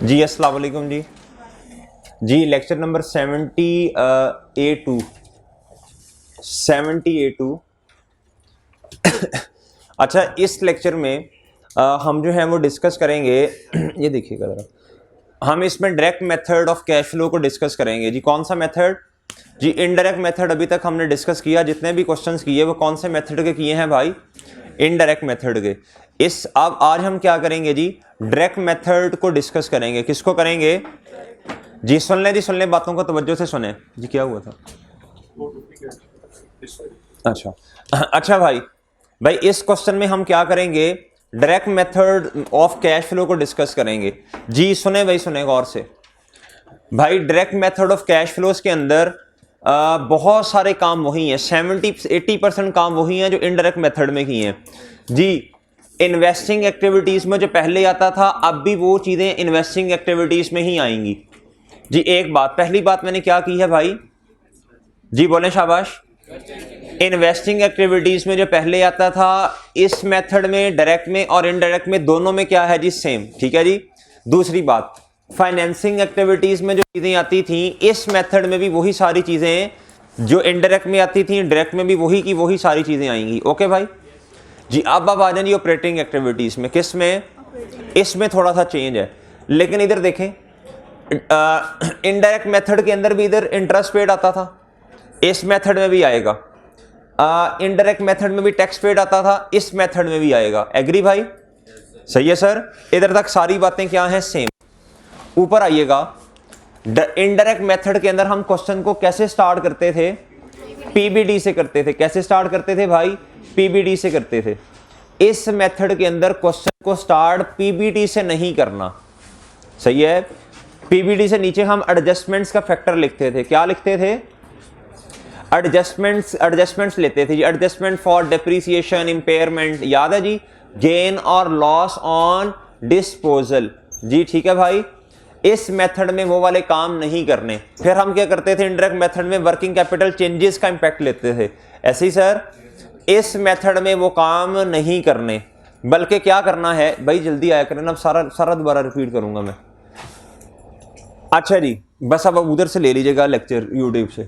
जी अस्सलाम वालेकुम जी lecture number 70A2 अच्छा, इस लेक्चर में हम जो है वो डिस्कस करेंगे ये देखिएगा ज़रा, हम इसमें direct method of cash flow को डिस्कस करेंगे। जी कौन सा मेथड? जी इनडायरेक्ट मेथड अभी तक हमने डिस्कस किया, जितने भी क्वेश्चंस किए वो कौन से मेथड के किए हैं भाई? इनडायरेक्ट मेथड के। अब आज हम क्या करेंगे जी? डायरेक्ट मेथड को डिस्कस करेंगे। किसको करेंगे जी? सुन लें बातों को तवज्जो से सुने जी। क्या हुआ था? अच्छा भाई इस क्वेश्चन में हम क्या करेंगे? Direct method of cash flow को डिस्कस करेंगे। जी सुने भाई, सुने गौर से भाई। Direct method of cash flows के अंदर बहुत सारे काम वही हैं, 70-80% काम वही हैं जो इनडायरेक्ट मेथड में किए हैं जी। इन्वेस्टिंग एक्टिविटीज में जो पहले आता था, अब भी वो चीजें इन्वेस्टिंग एक्टिविटीज में ही आएंगी जी। एक बात, पहली बात मैंने क्या की है भाई? जी बोलें शाबाश। इन्वेस्टिंग एक्टिविटीज में जो पहले आता था, इस मेथड में डायरेक्ट में और इनडायरेक्ट में दोनों में क्या है जी? सेम। ठीक है जी। दूसरी बात, फाइनेंसिंग एक्टिविटीज में जो चीजें आती थी, इस मेथड में भी वही सारी चीजें जो इनडायरेक्ट में आती थी, डायरेक्ट में भी वही की वही सारी चीजें आएंगी। ओके भाई जी। अब आ जाए ऑपरेटिंग एक्टिविटीज में। किस में? इसमें थोड़ा सा चेंज है, लेकिन इधर देखें, इनडायरेक्ट मेथड के अंदर भी इधर इंटरेस्ट पेड आता था, इस मेथड में भी आएगा। इनडायरेक्ट मेथड में भी टैक्स पेड आता था, इस मेथड में भी आएगा। एग्री भाई? सही है सर। इधर तक सारी बातें क्या हैं? सेम। ऊपर आइएगा, इनडायरेक्ट मेथड के अंदर हम क्वेश्चन को कैसे स्टार्ट करते थे? पीबीडी से करते थे। कैसे स्टार्ट करते थे भाई? पीबीडी से करते थे। इस मेथड के अंदर क्वेश्चन को स्टार्ट पीबीडी से नहीं करना। सही है। पीबीडी से नीचे हम एडजस्टमेंट्स का फैक्टर लिखते थे। क्या लिखते थे? एडजस्टमेंट्स लेते थे जी। एडजस्टमेंट फॉर डेप्रिसिएशन, इंपेयरमेंट, याद है जी? गेन और लॉस ऑन डिस्पोजल जी। ठीक है भाई। इस मेथड में वो वाले काम नहीं करने। फिर हम क्या करते थे? इनडायरेक्ट मेथड में वर्किंग कैपिटल चेंजेस का इंपैक्ट लेते थे। ऐसे ही सर, इस मेथड में वो काम नहीं करने, बल्कि क्या करना है भाई? जल्दी आया करें ना, सारा दोबारा रिपीट करूंगा मैं। अच्छा जी, बस अब उधर से ले लीजिएगा लेक्चर यूट्यूब से।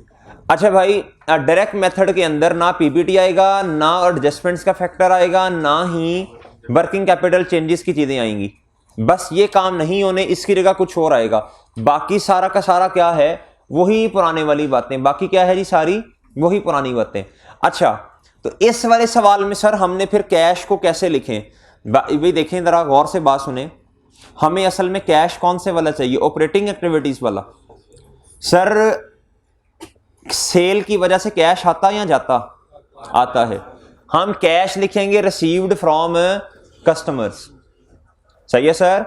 अच्छा भाई, डायरेक्ट मेथड के अंदर ना पीबीटी आएगा, ना एडजस्टमेंट्स का फैक्टर आएगा, ना ही वर्किंग कैपिटल चेंजेस की चीजें आएंगी। बस ये काम नहीं होने, इसकी जगह कुछ और आएगा। बाकी सारा का सारा क्या है? वही पुराने वाली बातें। बाकी क्या है जी? सारी वही पुरानी बातें। अच्छा, तो इस वाले सवाल में सर हमने फिर कैश को कैसे लिखें? भाई देखें जरा गौर से बात सुने। हमें असल में कैश कौन से वाला चाहिए? ऑपरेटिंग एक्टिविटीज वाला। सर सेल की वजह से कैश आता या जाता? आता है। हम कैश लिखेंगे रिसीव्ड फ्रॉम कस्टमर्स। सही है सर।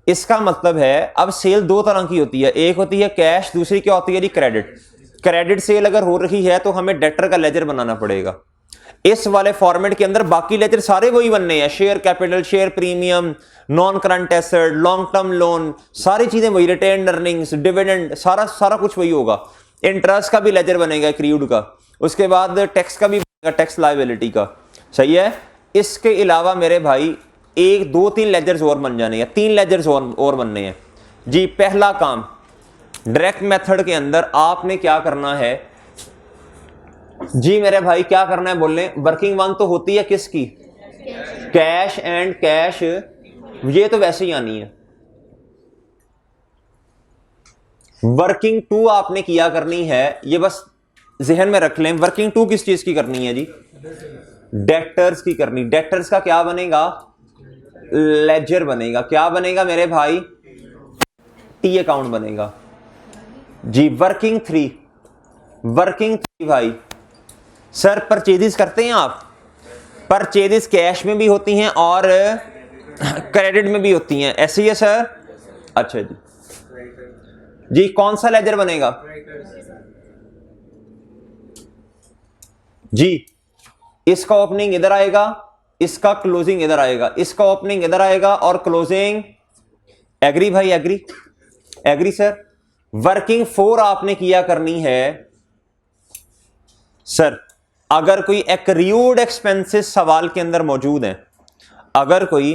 इसका मतलब है अब सेल दो तरह की होती है, एक होती है कैश, दूसरी क्या होती है जी? क्रेडिट। क्रेडिट सेल अगर हो रही है तो हमें डेटर का लेजर बनाना पड़ेगा। इस वाले फॉर्मेट के अंदर बाकी लेजर सारे वही बनने हैं, share capital, share premium, non current asset, long term loan, सारी चीजें वही, रिटेन अर्निंग्स, डिविडेंड, सारा कुछ वही होगा। इंटरेस्ट का भी लेजर बनेगा एक्रीड का, उसके बाद टैक्स का भी बनेगा, टैक्स लायबिलिटी का। सही है। इसके अलावा मेरे भाई 1-2-3 लेजर्स और बन जाने हैं, 3 लेजर्स और बनने हैं जी। पहला काम, डायरेक्ट मेथड के अंदर आपने क्या करना है जी मेरे भाई? क्या करना है बोल लें? वर्किंग वन तो होती है किसकी? कैश एंड कैश, ये तो वैसे ही आनी है। वर्किंग टू आपने किया करनी है, ये बस जहन में रख लें। वर्किंग टू किस चीज की करनी है जी? डेटर्स की करनी। डेटर्स का क्या बनेगा? लेजर बनेगा। क्या बनेगा मेरे भाई? टी अकाउंट बनेगा जी। वर्किंग थ्री भाई, सर परचेजेस करते हैं आप? परचेजेस कैश में भी होती हैं और क्रेडिट में भी होती हैं, ऐसे ही है सर? अच्छा जी कौन सा लेजर बनेगा जी? इसका ओपनिंग इधर आएगा, इसका क्लोजिंग इधर आएगा, इसका ओपनिंग इधर आएगा और क्लोजिंग। एग्री भाई? Agree sir. वर्किंग 4 आपने किया करनी है सर, अगर कोई एक्रीड एक्सपेंसेस सवाल के अंदर मौजूद है, अगर कोई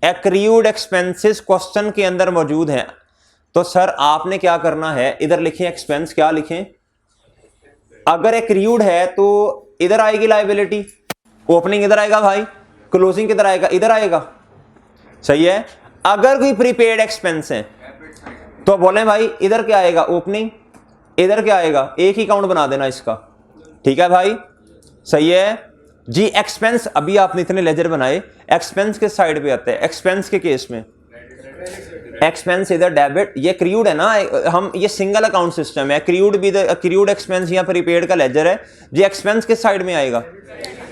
एक्रियूड एक्सपेंसेस क्वेश्चन के अंदर मौजूद है, तो सर आपने क्या करना है, इधर लिखें एक्सपेंस, क्या लिखें, अगर एक्रियूड है तो इधर आएगी लायबिलिटी, ओपनिंग इधर आएगा भाई, क्लोजिंग किधर आएगा, इधर आएगा, सही है। अगर कोई प्रीपेड एक्सपेंस है तो बोले भाई इधर क्या आएगा, ओपनिंग, इधर क्या आएगा, एक ही काउंट बना देना इसका, ठीक है भाई, सही है जी। एक्सपेंस, अभी आपने इतने लेजर बनाए, एक्सपेंस के साइड पे आते हैं, एक्सपेंस के केस में एक्सपेंस इधर डेबिट, ये क्रियूड है ना, हम ये सिंगल अकाउंट सिस्टम है, क्रियूड भी क्रियूड एक्सपेंस या प्रीपेड का लेजर है जी, एक्सपेंस के साइड में आएगा,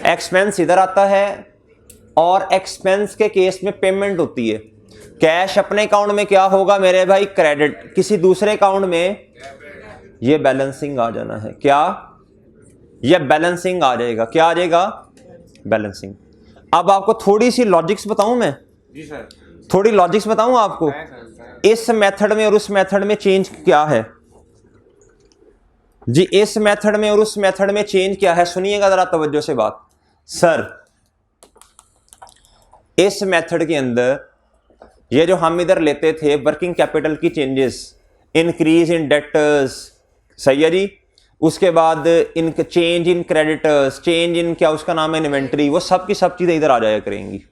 एक्सपेंस इधर आता है, और एक्सपेंस के केस में पेमेंट होती है, कैश अपने अकाउंट में क्या होगा मेरे भाई, क्रेडिट, किसी दूसरे अकाउंट में ये बैलेंसिंग आ जाना है, क्या, ये बैलेंसिंग आ जाएगा, क्या आ जाएगा, बैलेंसिंग। अब आपको थोड़ी सी लॉजिक्स बताऊं मैं, जी सर, थोड़ी लॉजिक्स बताऊं आपको, इस मेथड में और उस मेथड में चेंज क्या है जी, इस मेथड में और उस मेथड में चेंज क्या है, सुनिएगा जरा तवज्जो से बात। सर इस मेथड के अंदर ये जो हम इधर लेते थे वर्किंग कैपिटल की चेंजेस, इंक्रीज इन डेटर्स, सही है जी, उसके बाद in change in creditors, change in क्या उसका नाम है, इन्वेंटरी, वो सब की सब चीजें इधर आ जाया करेंगी,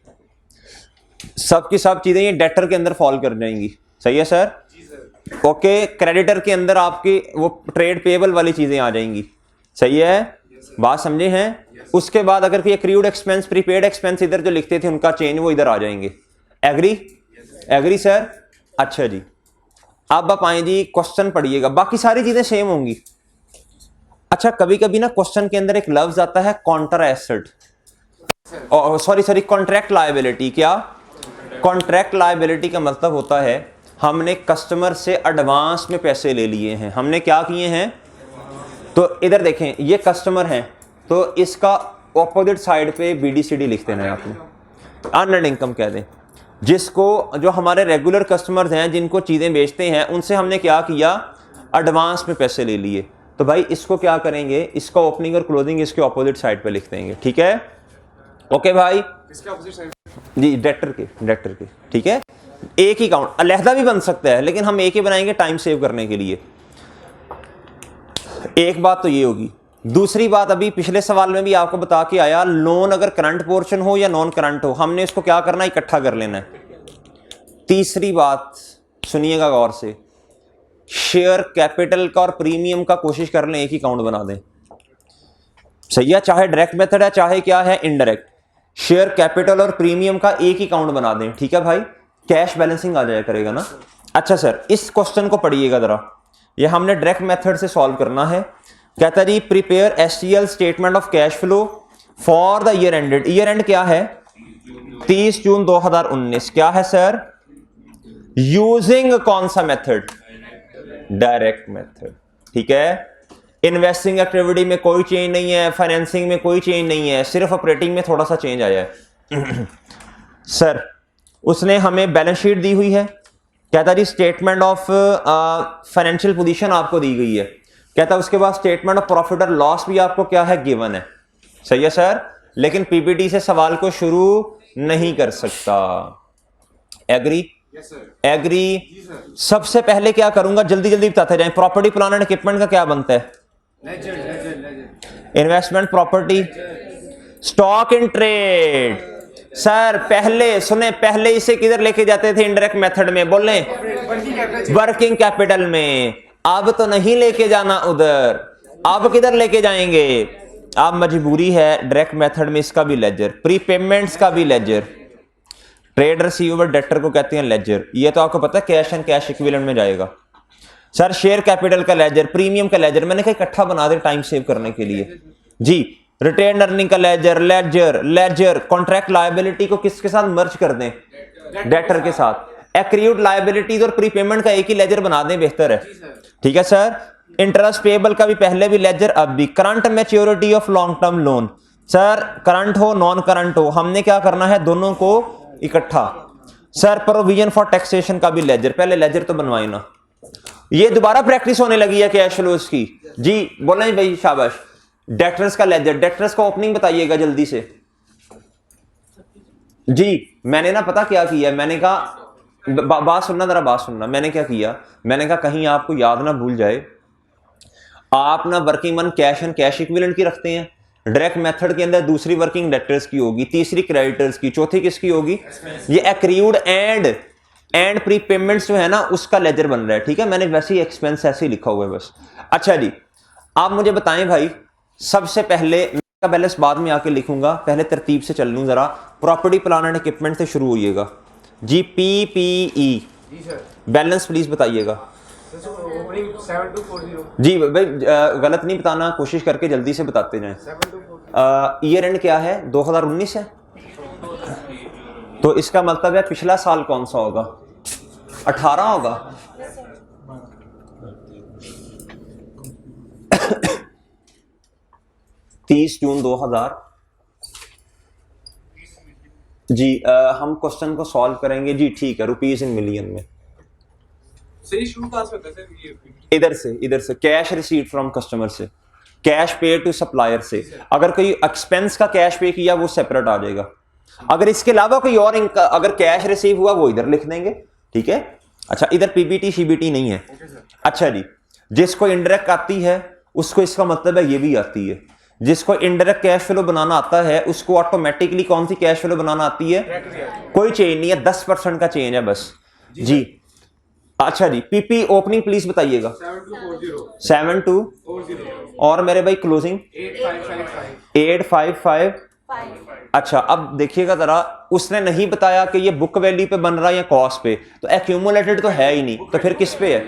सब की सब चीजें ये डेटर के अंदर फॉल कर जाएंगी, सही है सर, ओके। क्रेडिटर के अंदर आपकी वो ट्रेड पेबल वाली चीजें आ जाएंगी, सही है, बात समझे हैं। उसके बाद अगर कोई एक्रियूड एक्सपेंस, प्रीपेड एक्सपेंस इधर जो लिखते थे उनका चेंज वो इधर आ जाएंगे, एग्री, एग्री सर, अच्छा जी। अब आप आए जी, क्वेश्चन पढ़िएगा, बाकी सारी चीजें सेम होंगी। अच्छा कभी कभी ना क्वेश्चन के अंदर एक लफ्ज आता है contra asset, sorry contract liability, क्या, कॉन्ट्रैक्ट लायबिलिटी का मतलब होता है हमने कस्टमर से एडवांस में पैसे ले लिए हैं, हमने क्या किए हैं, तो इधर देखें ये कस्टमर है, तो इसका ऑपोजिट साइड पे BDCD लिख देना है आपने, अर्नड इनकम कह दें, जिसको, जो हमारे रेगुलर कस्टमर्स हैं जिनको चीज़ें बेचते हैं उनसे हमने क्या किया, एडवांस में पैसे ले लिए, तो भाई इसको क्या करेंगे, इसका ओपनिंग और क्लोजिंग इसके ऑपोजिट साइड पे लिख देंगे, ठीक है, ओके भाई, इसके ऑपोजिट साइड जी, डेटर के, ठीक है, एक ही काउंट, अलहदा भी बन सकता है लेकिन हम एक ही बनाएंगे टाइम सेव करने के लिए। एक बात तो ये होगी, दूसरी बात अभी पिछले सवाल में भी आपको बता के आया, लोन अगर करंट पोर्शन हो या नॉन करंट हो, हमने इसको क्या करना है, इकट्ठा कर लेना है। तीसरी बात सुनिएगा गौर से, शेयर कैपिटल का और प्रीमियम का कोशिश कर लें एक ही काउंट बना दें, सही है, चाहे डायरेक्ट मेथड है चाहे क्या है इनडायरेक्ट, शेयर कैपिटल और प्रीमियम का एक ही काउंट बना दें, ठीक है भाई, कैश बैलेंसिंग आ जाया करेगा ना। अच्छा सर इस क्वेश्चन को पढ़िएगा जरा, ये हमने डायरेक्ट मेथड से सॉल्व करना है, कहता है जी prepare STL statement of cash flow for the year ended, year end क्या है 30 जून 2019, क्या है सर, यूजिंग कौन सा मेथड, डायरेक्ट मेथड, ठीक है। इन्वेस्टिंग एक्टिविटी में कोई चेंज नहीं है, फाइनेंसिंग में कोई चेंज नहीं है, सिर्फ ऑपरेटिंग में थोड़ा सा चेंज आया है। सर उसने हमें बैलेंस शीट दी हुई है, कहता जी स्टेटमेंट ऑफ फाइनेंशियल पोजीशन आपको दी गई है, कहता उसके बाद स्टेटमेंट ऑफ प्रॉफिट और लॉस भी आपको क्या है, गिवन है, सही है सर, लेकिन PPT से सवाल को शुरू नहीं कर सकता, एग्री, एग्री। सबसे पहले क्या करूंगा, जल्दी जल्दी बताते जाएं, प्रॉपर्टी प्लान एंड इक्विपमेंट का क्या बनता है, investment property, stock in trade. Sir पहले सुने, पहले इसे किधर लेके जाते थे इनडायरेक्ट मेथड में, बोले वर्किंग कैपिटल में, अब तो नहीं लेके जाना उधर, अब किधर लेके जाएंगे, अब मजबूरी है डायरेक्ट मेथड में इसका भी लेजर, प्रीपेमेंट्स का भी लेजर, ट्रेड रिसीवेबल डेटर को कहते हैं लेजर, ये तो आपको पता है कैश एंड कैश इक्विवेलेंट में जाएगा। सर शेयर कैपिटल का लेजर, प्रीमियम का लेजर, मैंने कहा इकट्ठा बना दे टाइम सेव करने के लिए जी, रिटेन अर्निंग का ledger, ledger, ledger, contract liability को किसके साथ मर्ज कर दें, डेटर के साथ, एक्रियूड लायबिलिटीज और प्रीपेमेंट का एक ही लेजर बना दें, बेहतर है, ठीक है सर। इंटरेस्ट पेबल का भी पहले भी लेजर अब भी, current maturity of long term loan, sir current हो नॉन करंट हो, हमने क्या करना है दोनों को इकट्ठा। सर प्रोविजन फॉर टैक्सेशन का भी लेजर, पहले लेजर तो बनवाए ना, ये दोबारा प्रैक्टिस होने लगी है कैश फ्लोज की जी, बोले भाई शाबाश। डेटर्स का लेजर, डेटर्स का ओपनिंग बताइएगा जल्दी से, जी मैंने ना पता क्या किया, मैंने कहा बात सुनना, जरा बात सुनना, मैंने क्या किया, मैंने कहा कहीं आपको याद ना भूल जाए, आप ना वर्किंग मन कैश एंड कैश इक्विवेलेंट की रखते हैं, डायरेक्ट मेथड के अंदर दूसरी वर्किंग डेटर्स की होगी, तीसरी क्रेडिटर्स की, चौथी किसकी होगी, ये एक्रीव्ड एंड प्री पेमेंट्स जो है ना उसका लेजर बन रहा है, ठीक है, मैंने वैसे ही एक्सपेंस ऐसे ही लिखा हुआ है बस। अच्छा जी आप मुझे बताएं भाई, सबसे पहले का बैलेंस बाद में आके लिखूंगा, पहले तरतीब से चल लूं जरा, प्रॉपर्टी प्लान एंड इक्विपमेंट से शुरू होइएगा जी, PPE बैलेंस प्लीज बताइएगा जी भाई, गलत नहीं बताना, कोशिश करके जल्दी से बताते जाएं। ईयर एंड क्या है, 2019 है, तो इसका मतलब है पिछला साल कौन सा होगा, 18 होगा। 30 जून 2000 जी। हम क्वेश्चन को सॉल्व करेंगे जी, ठीक है, रुपीज इन मिलियन में। इधर से कैश रिसीव फ्रॉम कस्टमर से, कैश पे टू सप्लायर से, अगर कोई एक्सपेंस का कैश पे किया वो सेपरेट आ जाएगा, अगर इसके अलावा कोई और अगर कैश रिसीव हुआ वो इधर लिख देंगे, ठीक है। अच्छा इधर पीबीटी सीबीटी नहीं है। अच्छा जी, जिसको इनडायरेक्ट आती है उसको इसका मतलब है ये भी आती है, जिसको इनडायरेक्ट कैश फ्लो बनाना आता है उसको ऑटोमेटिकली कौन सी कैश फ्लो बनाना आती है, कोई चेंज नहीं है, 10% का चेंज है बस जी। अच्छा जी पीपी ओपनिंग प्लीज बताइएगा 7240 और मेरे भाई क्लोजिंग 855। अच्छा अब देखिएगा जरा, उसने नहीं बताया कि ये बुक वैल्यू पे बन रहा है या कॉस्ट पे, तो एक्यूमुलेटेड तो है ही नहीं, तो फिर किस पे है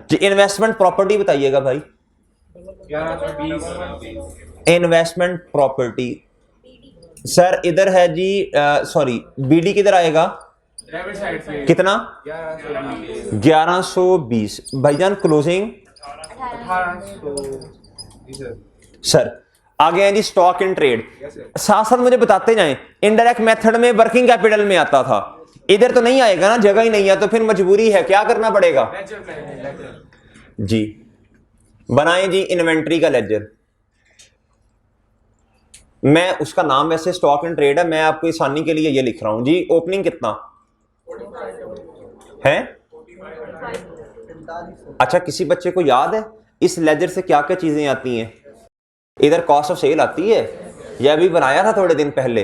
जी। इन्वेस्टमेंट प्रॉपर्टी बताइएगा भाई, इन्वेस्टमेंट प्रॉपर्टी सर इधर है जी, सॉरी बीडी किधर आएगा, कितना 1120 भाईजान, क्लोजिंग सर आगे है जी स्टॉक इन ट्रेड। साथ साथ मुझे बताते जाएं, इनडायरेक्ट मेथड में वर्किंग कैपिटल में आता था, इधर तो नहीं आएगा ना, जगह ही नहीं है, तो फिर मजबूरी है क्या करना पड़ेगा जी, बनाएं जी इन्वेंट्री का लेजर। मैं उसका नाम वैसे स्टॉक इन ट्रेड है, मैं आपको आसानी के लिए ये लिख रहा हूं जी। ओपनिंग कितना है, अच्छा किसी बच्चे को याद है इस लेजर से क्या क्या चीजें आती हैं, इधर कॉस्ट ऑफ सेल आती है, यह अभी बनाया था थोड़े दिन पहले,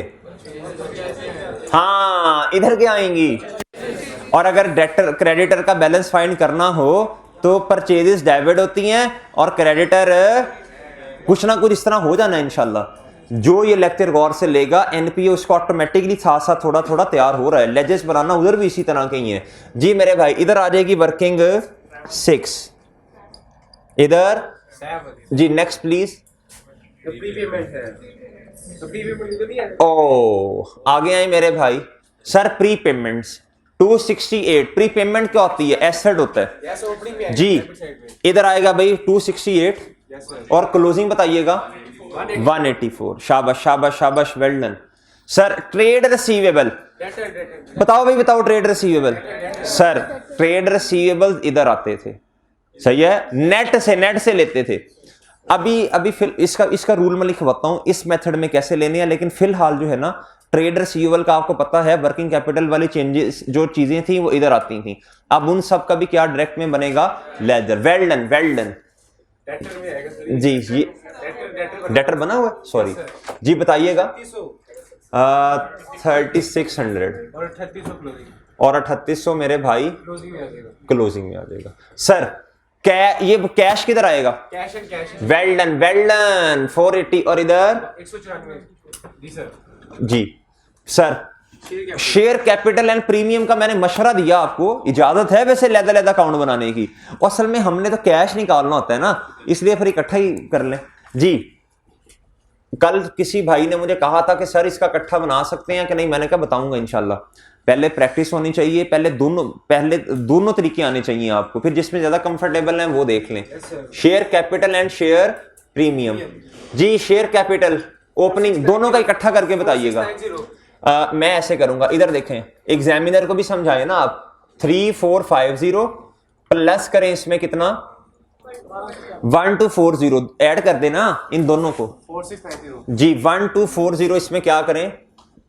हाँ इधर क्या आएंगी, और अगर डेटर क्रेडिटर का बैलेंस फाइंड करना हो तो परचेजेस डेबिट होती हैं और क्रेडिटर कुछ ना कुछ इस तरह हो जाना है इंशाल्लाह। जो ये लेक्चर गौर से लेगा एनपीए उसको ऑटोमेटिकली साथ साथ थोड़ा थोड़ा तैयार हो रहा है, लेजेस बनाना उधर भी इसी तरह के ही है जी मेरे भाई। इधर आ जाएगी वर्किंग 6, इधर जी नेक्स्ट प्लीज, ओ आगे आए मेरे भाई sir, pre payments 268, pre payment क्या होती है, एसेट होता है जी, इधर आएगा भाई 268 और क्लोजिंग बताइएगा 184। शाबाश शाबाश शाबाश, well done sir. Trade receivable बताओ भाई, बताओ trade receivable sir, trade receivable इधर आते थे, सही है, नेट से लेते थे। अभी फिर इसका रूल मैं लिखवाता हूं इस मेथड में कैसे लेने हैं, लेकिन फिलहाल जो है ना ट्रेड रिसीवेबल का आपको पता है, वर्किंग कैपिटल वाली चेंजेस जो चीजें थी वो इधर आती थी, अब उन सब का भी क्या डायरेक्ट में बनेगा ledger. Well done well done जी, ये डेटर बना हुआ है, सॉरी जी बताइएगा 3600 और 3800 मेरे भाई क्लोजिंग में आ जाएगा सर। ये कैश किधर आएगा, cash and cash, well done 480 और इधर 194 जी sir. Share capital and premium का मैंने मशवरा दिया आपको, इजाजत है वैसे लैदा अकाउंट बनाने की, असल में हमने तो कैश निकालना होता है ना, इसलिए फिर इकट्ठा ही कर लें जी। कल किसी भाई ने मुझे कहा था कि सर इसका इकट्ठा बना सकते हैं कि नहीं, मैंने कहा बताऊंगा इंशाल्लाह, पहले प्रैक्टिस होनी चाहिए, पहले दोनों तरीके आने चाहिए आपको, फिर जिसमें ज्यादा कंफर्टेबल है वो देख लें। Share capital and share premium जी, शेयर कैपिटल ओपनिंग दोनों का इकट्ठा करके बताइएगा। मैं ऐसे करूंगा, इधर देखें, एग्जामिनर को भी समझाए ना आप, 3450 प्लस करें इसमें कितना 1240 ऐड कर देना इन दोनों को 4690 जी, 1240 इसमें क्या करें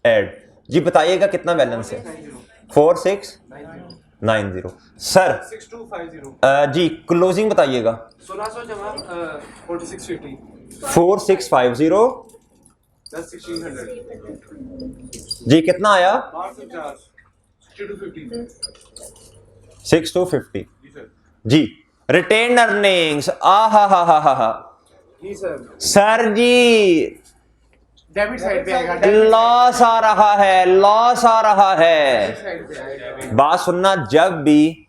ऐड, जी बताइएगा कितना बैलेंस है? 4690 सर। 6250 जी क्लोजिंग बताइएगा। 1600 जमा 4650 4650 10 1600 जी कितना आया? 550 6250 6250 जी सर। जी। रिटेन अर्निंग्स आ हा जी सर। सर जी डेबिट साइड पे आएगा। लॉस आ रहा है, लॉस आ रहा है। साइड पे आएगा। बात सुनना, जब भी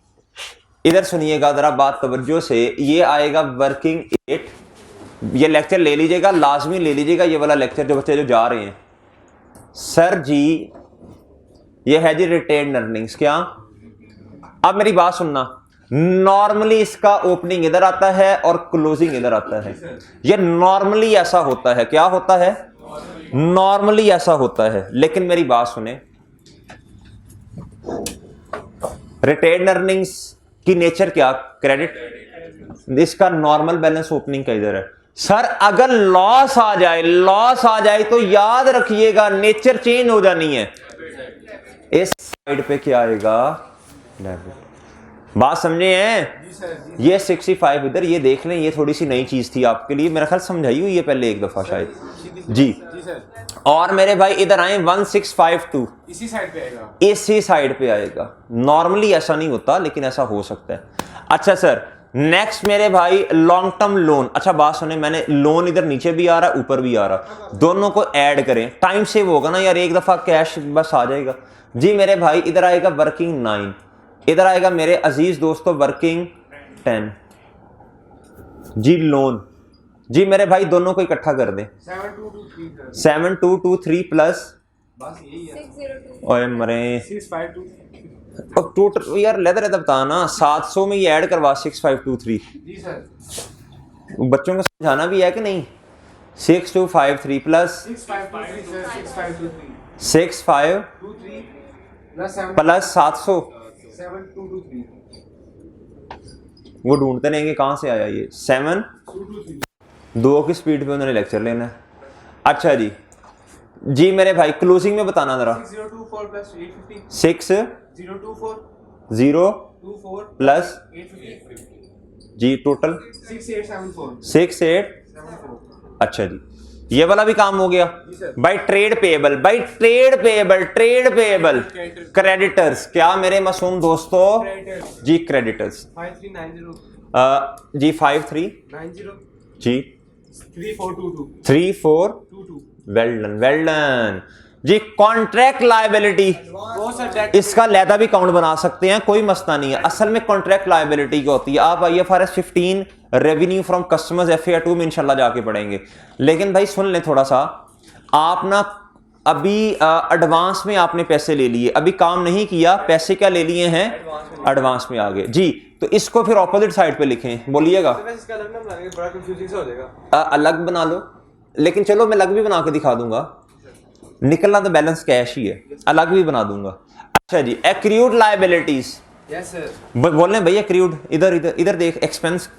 इधर सुनिएगा जरा बात तवज्जो से, ये आएगा वर्किंग 8, ये लेक्चर ले लीजिएगा, लाजमी ले लीजिएगा ये वाला लेक्चर जो बच्चे जो जा रहे हैं। सर जी ये है जी रिटेन अर्निंग्स। क्या? अब मेरी बात सुनना, नॉर्मली इसका ओपनिंग इधर आता है और क्लोजिंग इधर आता है। ये नॉर्मली ऐसा होता है। क्या होता है? नॉर्मली ऐसा होता है। लेकिन मेरी बात सुने, रिटेन अर्निंग्स की नेचर क्या? क्रेडिट। इसका नॉर्मल बैलेंस ओपनिंग का इधर है। सर अगर लॉस आ जाए तो याद रखिएगा नेचर चेंज हो जानी है। इस साइड पे क्या आएगा? डेबिट। बात समझे हैं? ये 65 इधर, ये देख लें, ये थोड़ी सी नई चीज थी आपके लिए, मेरा ख्याल समझाई हुई है पहले एक दफा शायद जी। और मेरे भाई इधर आए 1652, इसी साइड पे आएगा। इसी साइड पे आएगा। नॉर्मली ऐसा नहीं होता लेकिन ऐसा हो सकता है। अच्छा सर नेक्स्ट मेरे भाई लॉन्ग टर्म लोन। अच्छा बात सुने, मैंने लोन इधर नीचे भी आ रहा है ऊपर भी आ रहा, दोनों को ऐड करें, टाइम सेव होगा ना यार, एक दफा कैश बस आ जाएगा जी। मेरे भाई इधर आएगा वर्किंग 9, इधर आएगा मेरे अजीज दोस्तों वर्किंग 10 जी। लोन जी मेरे भाई दोनों को इकट्ठा कर दें। 7223 प्लस बस यही है। ओए मरे 6523 टोटल यार लेदर रहता बता ना, 700 में ये ऐड करवा 6523। जी सर। बच्चों को समझाना भी है कि नहीं? 6253 प्लस 6523 सर। 6523 6523 प्लस 700 7223 वो ढूंढते रहेंगे कहां से आया ये 7 2 की स्पीड पे उन्होंने लेक्चर लेना है। अच्छा जी जी मेरे भाई क्लोजिंग में बताना जरा। 6024 प्लस 850 6024 024 प्लस 850 जी टोटल 6874 6874। अच्छा जी ये वाला भी काम हो गया सर। भाई। Trade payable creditors. क्या मेरे मासूम दोस्तों? जी क्रेडिटर्स 5390 जी 5390 जी 3422 3422 वेल डन जी। कॉन्ट्रैक्ट लायबिलिटी, इसका लैदा भी काउंट बना सकते हैं, कोई मसला नहीं है। असल में कॉन्ट्रैक्ट लायबिलिटी क्या होती है आप IFRS 15 revenue from customers FAR 2 में इंशाल्लाह जाके पढ़ेंगे। लेकिन भाई सुन लें थोड़ा सा, आप ना अभी एडवांस में आपने पैसे ले लिए, अभी काम नहीं किया, पैसे क्या ले लिए हैं? एडवांस में आ गए जी। तो इसको फिर ऑपोजिट साइड पे लिखें, बोलिएगा। अलग बना लो, लेकिन चलो मैं अलग भी बना के दिखा दूंगा, निकलना तो बैलेंस कैश ही है, अलग भी बना दूंगा। अच्छा जी एक्रूड लायबिलिटीज। Yes sir. बोल भैया एक्रूड, इधर देख, एक्सपेंस,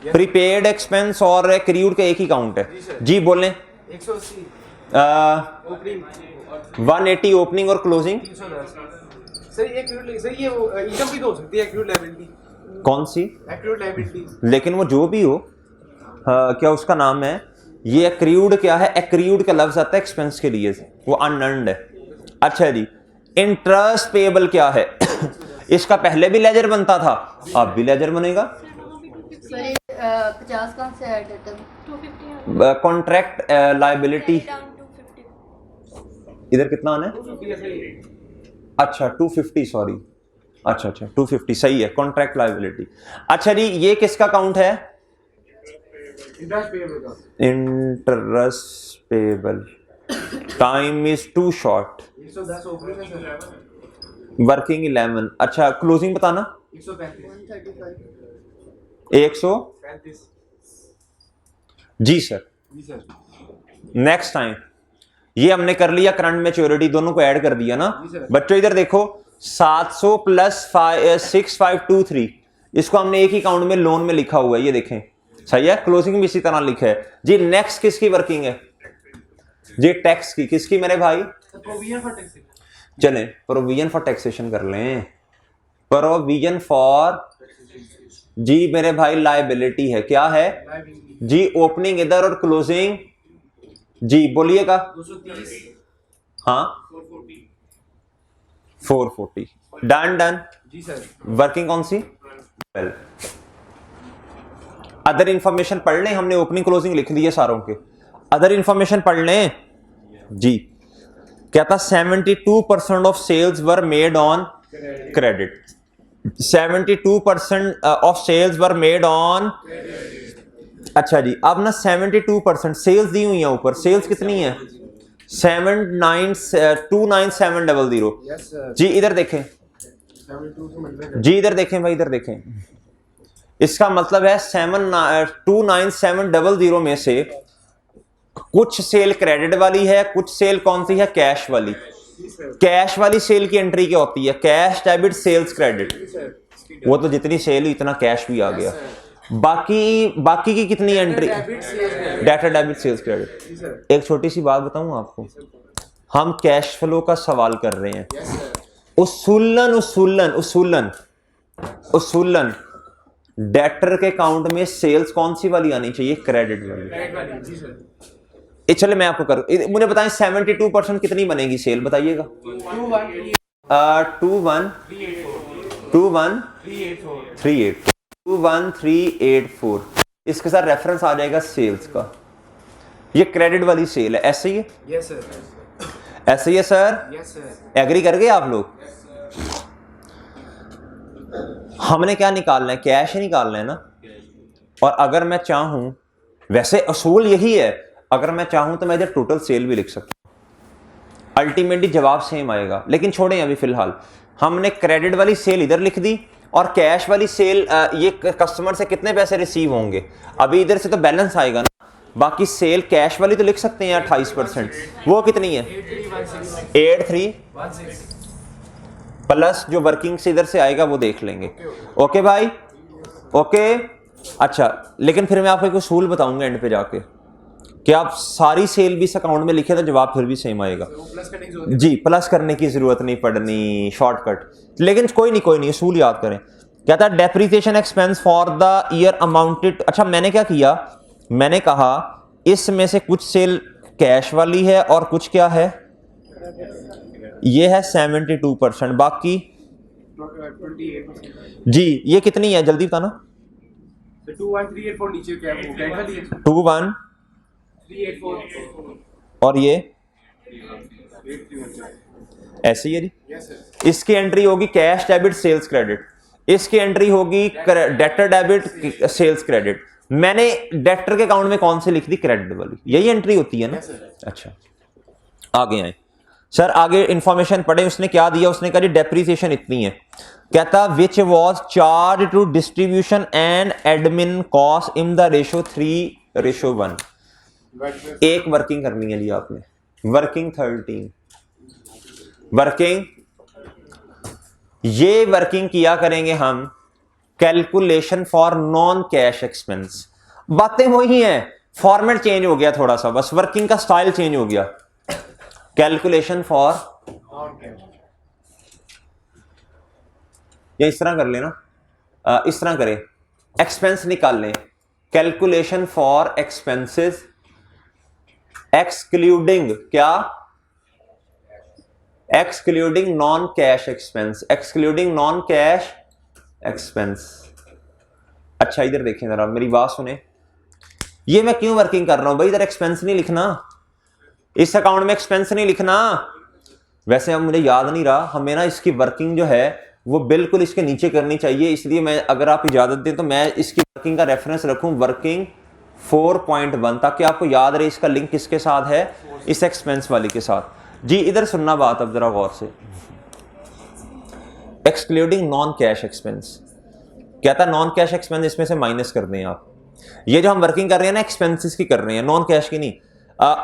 प्रीपेड एक्सपेंस और एक्रूड का एक ही काउंट है जी। बोलें 180 ओपनिंग 180 ओपनिंग और क्लोजिंग 310 सर। ये एक्रूड सर, ये इनकम भी तो हो सकती है एक्रूड लायबिलिटी। कौन सी? Accrued liability. लेकिन वो जो भी हो, क्या उसका नाम है, ये एक्रूड क्या है? एक्रूड का लफ्ज आता है एक्सपेंस के लिए, वो अनअर्न्ड है। अच्छा जी इंटरेस्ट पेएबल क्या है? इसका पहले भी लेजर बनता था, अब भी लेजर बनेगा। 50 कहां से ऐड है? 250 कॉन्ट्रैक्ट लायबिलिटी इधर कितना आना है? अच्छा 250 सॉरी, अच्छा 250 सही है, कॉन्ट्रैक्ट लायबिलिटी। अच्छा जी ये किसका काउंट है? Interest payable. Time is too short. 110 opening है सर। वर्किंग 11। अच्छा क्लोजिंग बताना। 135 जी सर। जी सर। नेक्स्ट टाइम ये हमने कर लिया, करंट मैच्योरिटी दोनों को ऐड कर दिया ना बच्चों। इधर देखो 700 प्लस 6523, इसको हमने एक ही काउंट में लोन में लिखा हुआ है, ये देखें सही है। क्लोजिंग भी इसी तरह लिखा है जी। नेक्स्ट किसकी वर्किंग है जी? टैक्स की। किसकी मेरे भाई? चलें प्रोविजन फॉर टैक्सेशन कर लें। प्रोविजन फॉर जी मेरे भाई लायबिलिटी है, क्या है जी? ओपनिंग इधर और क्लोजिंग जी बोलिएगा। 230 हाँ 440 डन डन। जी सर। वर्किंग कौन सी? वेल अदर इंफॉर्मेशन पढ़ लें, हमने ओपनिंग क्लोजिंग लिख ली है सारों के। अदर इंफॉर्मेशन पढ़ लें जी। कहता 72% of sales were made on credit. 72% of sales were made on. अच्छा जी, अब ना 72% सेल्स दी हुई है ऊपर। सेल्स कितनी है? 29700। Yes sir. जी इधर देखें 72 से मिल जी, इधर देखें भाई, इधर देखें। इसका मतलब है 29700 में से कुछ सेल क्रेडिट वाली है, कुछ सेल कौन सी है? कैश वाली। कैश वाली सेल की एंट्री क्या होती है? Cash debit sales credit. वो तो जितनी सेल हुई इतना कैश भी आ गया। बाकी की कितनी entry? Debtor debit sales credit. एक छोटी सी बात बताऊं आपको, हम कैश फ्लो का सवाल कर रहे हैं। उसूलन उसूलन उसूलन उसूलन डेटर के अकाउंट में सेल्स कौन सी वाली आनी चाहिए? क्रेडिट वाली। चले मैं आपको कर, मुझे बताएं 72% कितनी बनेगी सेल? बताइएगा। 21384 इसके साथ रेफरेंस आ जाएगा सेल्स का। ये क्रेडिट वाली सेल है, ऐसे ही है? Yes sir. ऐसे ही है सर? Yes sir. एग्री कर गए आप लोग? हमने क्या निकालना है? कैश ही निकालना है ना। और अगर मैं चाहूं, वैसे असूल यही है, अगर मैं चाहूं तो मैं इधर टोटल सेल भी लिख सकता हूं, अल्टीमेटली जवाब सेम आएगा। लेकिन छोड़ें अभी फिलहाल, हमने क्रेडिट वाली सेल इधर लिख दी और कैश वाली सेल ये कस्टमर से कितने पैसे रिसीव होंगे, अभी इधर से तो बैलेंस आएगा ना। बाकी सेल कैश वाली तो लिख सकते हैं 28%, वो कितनी है? 8316 प्लस जो वर्किंग से इधर से आएगा वो देख लेंगे। ओके भाई, ओके। अच्छा, लेकिन फिर मैं आपको एक उसूल बताऊंगा एंड पे जाके कि आप सारी सेल भी इस अकाउंट में लिखे तो जवाब फिर भी सेम आएगा जी। प्लस करने की जरूरत नहीं पड़नी, शॉर्टकट। लेकिन कोई नहीं उसूल याद करें। कहता है depreciation expense for the year amounted. अच्छा, मैंने क्या किया? मैंने कहा इसमें से कुछ सेल कैश वाली है और कुछ क्या है? ये है 72%, बाकी 28% जी। ये कितनी है जल्दी बताना? 21384 नीचे क्या है? वो क्रेडिट वाली है। 21384 और ये ऐसे ही है जी। Yes sir. इसकी एंट्री होगी कैश डेबिट सेल्स क्रेडिट, इसकी एंट्री होगी डेटर डेबिट सेल्स क्रेडिट। मैंने डेटर के अकाउंट में कौन सी लिख दी? क्रेडिट वाली। यही एंट्री होती है ना। अच्छा, आगे आए सर, आगे इंफॉर्मेशन पढ़े। उसने क्या दिया? उसने कहा जी डेप्रिसिएशन इतनी है। कहता which was charge to distribution and admin cost in the ratio 3:1। एक वर्किंग करनी है जी आपने, वर्किंग 13 वर्किंग। ये वर्किंग किया करेंगे हम calculation for non cash expense. बातें वही हैं, फॉर्मेट चेंज हो गया थोड़ा सा, बस वर्किंग का स्टाइल चेंज हो गया। कैलकुलेशन फॉर, या इस तरह कर लेना, इस तरह करें, एक्सपेंस निकाल लें। कैलकुलेशन फॉर एक्सपेंसेस एक्सक्लूडिंग क्या? Excluding non cash expense, excluding non cash expense. अच्छा, इधर देखें जरा, मेरी बात सुने। ये मैं क्यों वर्किंग कर रहा हूं भाई? इधर एक्सपेंस नहीं लिखना, इस अकाउंट में एक्सपेंस नहीं लिखना। वैसे अब मुझे याद नहीं रहा, हमें ना इसकी वर्किंग जो है वो बिल्कुल इसके नीचे करनी चाहिए। इसलिए मैं, अगर आप इजाजत दें तो मैं इसकी वर्किंग का रेफरेंस रखूं वर्किंग 4.1, ताकि आपको याद रहे इसका लिंक किसके साथ है? इस एक्सपेंस वाली के साथ जी। इधर सुनना बात अब जरा गौर से। एक्सक्लूडिंग नॉन कैश एक्सपेंस, कहता नॉन कैश एक्सपेंस इसमें से माइनस कर दें आप। ये जो हम वर्किंग कर रहे हैं ना, एक्सपेंसेस की कर रहे हैं, नॉन कैश की नहीं।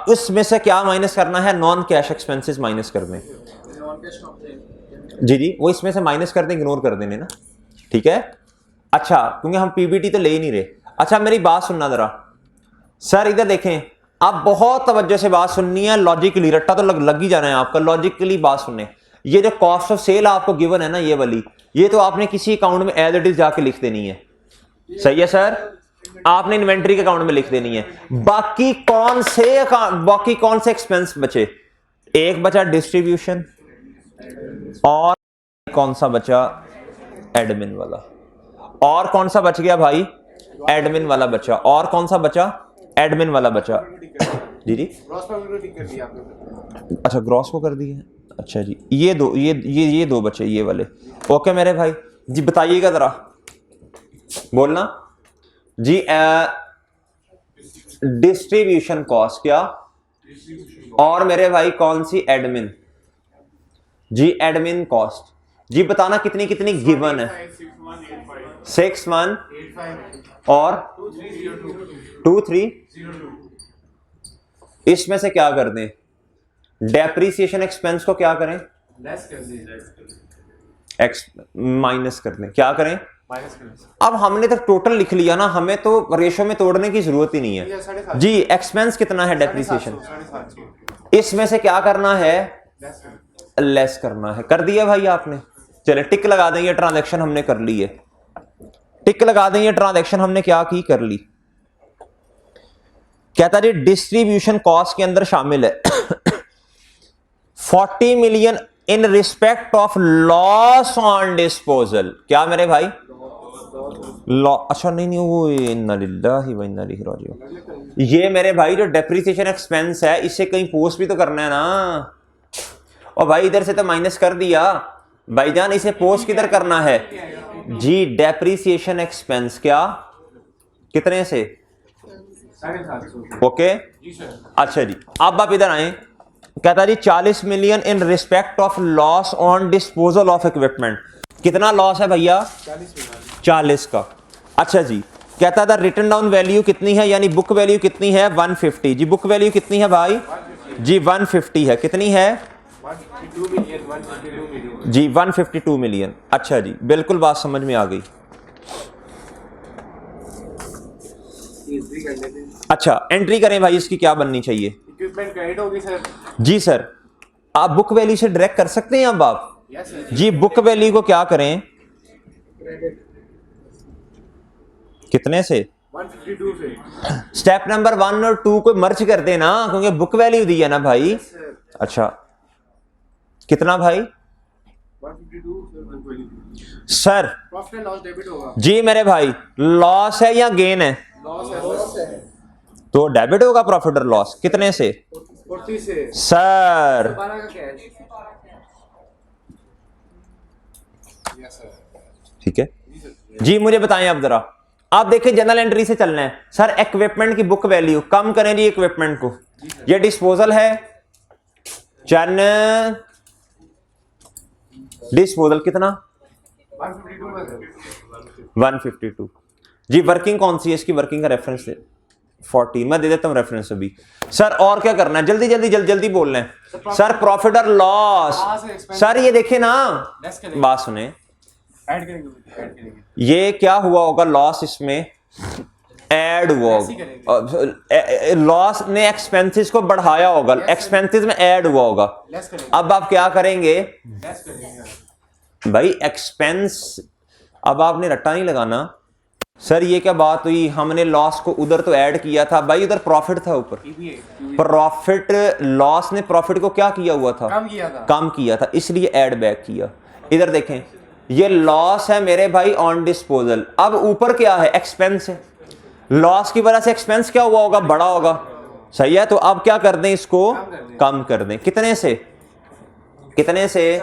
उसमें से क्या माइनस करना है? नॉन कैश एक्सपेंसेस माइनस कर दें जी। वो इसमें से माइनस कर दें, इग्नोर कर देने ना, ठीक है। अच्छा, क्योंकि हम पीबीटी तो ले ही नहीं रहे। अच्छा, मेरी बात सुनना जरा सर, इधर देखें, आप बहुत तवज्जो से बात सुननी है, लॉजिकली। रट्टा तो लग ही जाना है आपका, लॉजिकली बात सुनने। ये जो कॉस्ट ऑफ सेल आपको गिवन है ना ये वाली, ये तो आपने किसी अकाउंट में एज इट इज जाके लिख देनी है। सही है सर, आपने इन्वेंट्री के अकाउंट में लिख देनी है। बाकी कौन से एक्सपेंस बचे? एक बचा डिस्ट्रीब्यूशन और कौन सा बचा? एडमिन वाला। और कौन सा बच गया भाई? एडमिन वाला बचा। और कौन सा बचा? एडमिन वाला बचा। जी जी, ग्रॉस प्रॉफिट को टिक कर दिया आपने। अच्छा ग्रॉस को कर दिए। अच्छा जी, ये दो बचे ये वाले। ओके मेरे भाई जी, बताइएगा जरा, बोलना जी। डिस्ट्रीब्यूशन कॉस्ट क्या? और मेरे भाई कौन सी? एडमिन जी, एडमिन कॉस्ट जी। बताना कितनी कितनी गिवन है? 6185 और 2302। इसमें से क्या कर दें? डेप्रीसिएशन एक्सपेंस को क्या करें? लेस कर दीजिए, माइनस कर दें। क्या करें? माइनस कर दीजिए। अब हमने तो टोटल लिख लिया ना, हमें तो रेशो में तोड़ने की जरूरत ही नहीं है जी। एक्सपेंस कितना है? डेप्रीसिएशन। इसमें से क्या करना है? लेस करना है। कर दिया भाई आपने। चले टिक लगा दें, ये ट्रांजैक्शन हमने कर ली है। टिक लगा दें, ये ट्रांजैक्शन हमने क्या की? कर ली। कहता जी डिस्ट्रीब्यूशन कॉस्ट के अंदर शामिल है 40 million in respect of loss on disposal. क्या मेरे भाई? अच्छा नहीं वो इन्ना लिल्लाहि व इन्ना इलैहि राजिऊन। ये मेरे भाई जो डेप्रिसिएशन एक्सपेंस है, इसे कहीं पोस्ट भी तो करना है ना। और भाई इधर से तो माइनस कर दिया भाईजान, इसे पोस्ट किधर करना है जी? डेप्रिसिएशन एक्सपेंस क्या कितने से? 750। ओके अच्छा जी, अब आप इधर आए। कहता जी 40 million in respect of loss on disposal of equipment. कितना लॉस है भैया? 40 का। अच्छा जी, कहता था रिटन डाउन वैल्यू कितनी है, यानी बुक वैल्यू कितनी है? 150 जी। बुक वैल्यू कितनी है भाई जी? 150 है। कितनी है? 152 मिलियन जी 152 मिलियन। अच्छा जी, बिल्कुल बात समझ में आ गई। अच्छा एंट्री करें भाई, इसकी क्या बननी चाहिए? इक्विपमेंट क्रेडिट होगी सर। जी सर, आप बुक वैल्यू से डायरेक्ट कर सकते हैं। अब आप यस जी बुक वैल्यू को क्या करें? कितने से? 152 से। स्टेप नंबर 1 और 2 को मर्ज कर देना, क्योंकि बुक वैल्यू दी है ना भाई। अच्छा कितना भाई? 152 sir profit and loss debit होगा जी। मेरे भाई लॉस है या गेन है? लॉस है तो डेबिट होगा प्रॉफिट और लॉस। कितने से? 40 से। सर 12 का कैश। Yes sir. ठीक है जी, मुझे बताएं अब जरा। आप देखें जनरल एंट्री से चलना है। सर इक्विपमेंट की बुक वैल्यू कम करें जी इक्विपमेंट को। ये डिस्पोजल है, चन डिस्पोजल कितना? 152 जी। वर्किंग कौन सी है इसकी? वर्किंग का रेफरेंस 40 मैं दे देता हूं रेफरेंस अभी। सर और क्या करना है? जल्दी जल्दी जल्दी जल्दी बोलना है सर। प्रॉफिट और लॉस। सर ये देखे ना, बात सुने, ऐड करेंगे। ये क्या हुआ होगा? लॉस इसमें ऐड हुआ होगा। लॉस ने एक्सपेंसेस को बढ़ाया होगा, एक्सपेंसेस में ऐड हुआ होगा। अब आप क्या करेंगे भाई? एक्सपेंस। अब आपने रट्टा नहीं लगाना सर। ये क्या बात हुई? हमने लॉस को उधर तो ऐड किया था भाई, उधर प्रॉफिट था ऊपर। प्रॉफिट, लॉस ने प्रॉफिट को क्या किया हुआ था? कम किया था, इसलिए ऐड बैक किया। इधर देखें, ये लॉस है मेरे भाई ऑन डिस्पोजल। अब ऊपर क्या है? एक्सपेंस है। लॉस की वजह से एक्सपेंस क्या हुआ होगा? बड़ा होगा। सही है, तो अब क्या कर दें? इसको कम कर दें। कितने से? कितने से?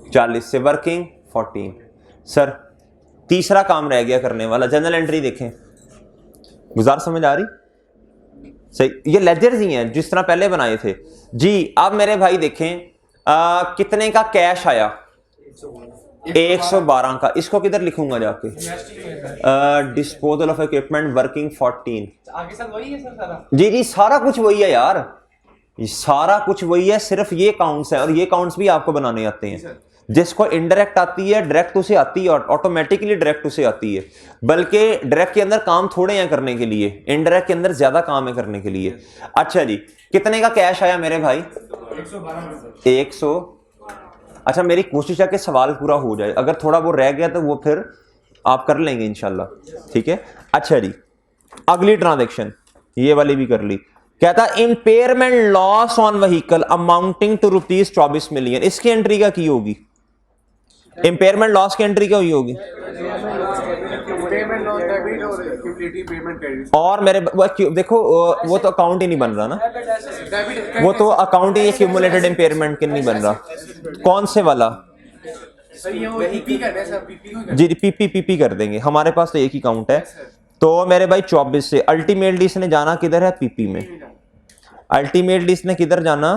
40 से। वर्किंग 14। सर तीसरा काम रह गया करने वाला। जनरल एंट्री देखें, गुजार समझ आ रही? सही, ये लेजर्स ही हैं जिस तरह पहले बनाए थे जी। अब मेरे भाई देखें कितने का कैश आया? 112 का। इसको किधर लिखूंगा जाके? Disposal of equipment working 14। आगे सर वही है सर सारा। जी जी सारा कुछ वही है यार, ये सारा कुछ वही है, सिर्फ ये काउंट्स है। और ये काउंट्स भी आपको बनाने आते हैं। जिसको इनडायरेक्ट आती है, डायरेक्ट उसे आती है, ऑटोमेटिकली डायरेक्ट उसे आती है। बल्कि डायरेक्ट के अंदर काम थोड़े हैं करने के लिए, इनडायरेक्ट के अंदर ज्यादा काम है करने के लिए। अच्छा जी, कितने का कैश आया मेरे भाई? 112 अच्छा मेरी कोशिश है कि सवाल पूरा हो जाए, अगर थोड़ा वो रह गया तो वो फिर आप कर लेंगे इंशाल्लाह, ठीक है। अच्छा जी, अगली ट्रांजैक्शन ये वाली भी कर ली। कहता impairment loss on vehicle amounting to ₹24 million, इसकी एंट्री क्या की होगी? इंपेयरमेंट लॉस की एंट्री क्या हुई होगी? पेमेंट ऑन डेबिट और क्यूमुलेटिव पेमेंट क्रेडिट। और मेरे देखो वो तो अकाउंट ही नहीं बन रहा ना, डेबिट वो तो अकाउंट ही क्यूमुलेटेड इंपेयरमेंट के नहीं बन रहा। कौन से वाला? सर ये वो पीपी करना है सर, पीपी को जी पीपी कर देंगे, हमारे पास तो एक ही काउंट है। तो मेरे भाई 24 से अल्टीमेटली इसने जाना किधर है? पीपी में। अल्टीमेटली इसने किधर जाना?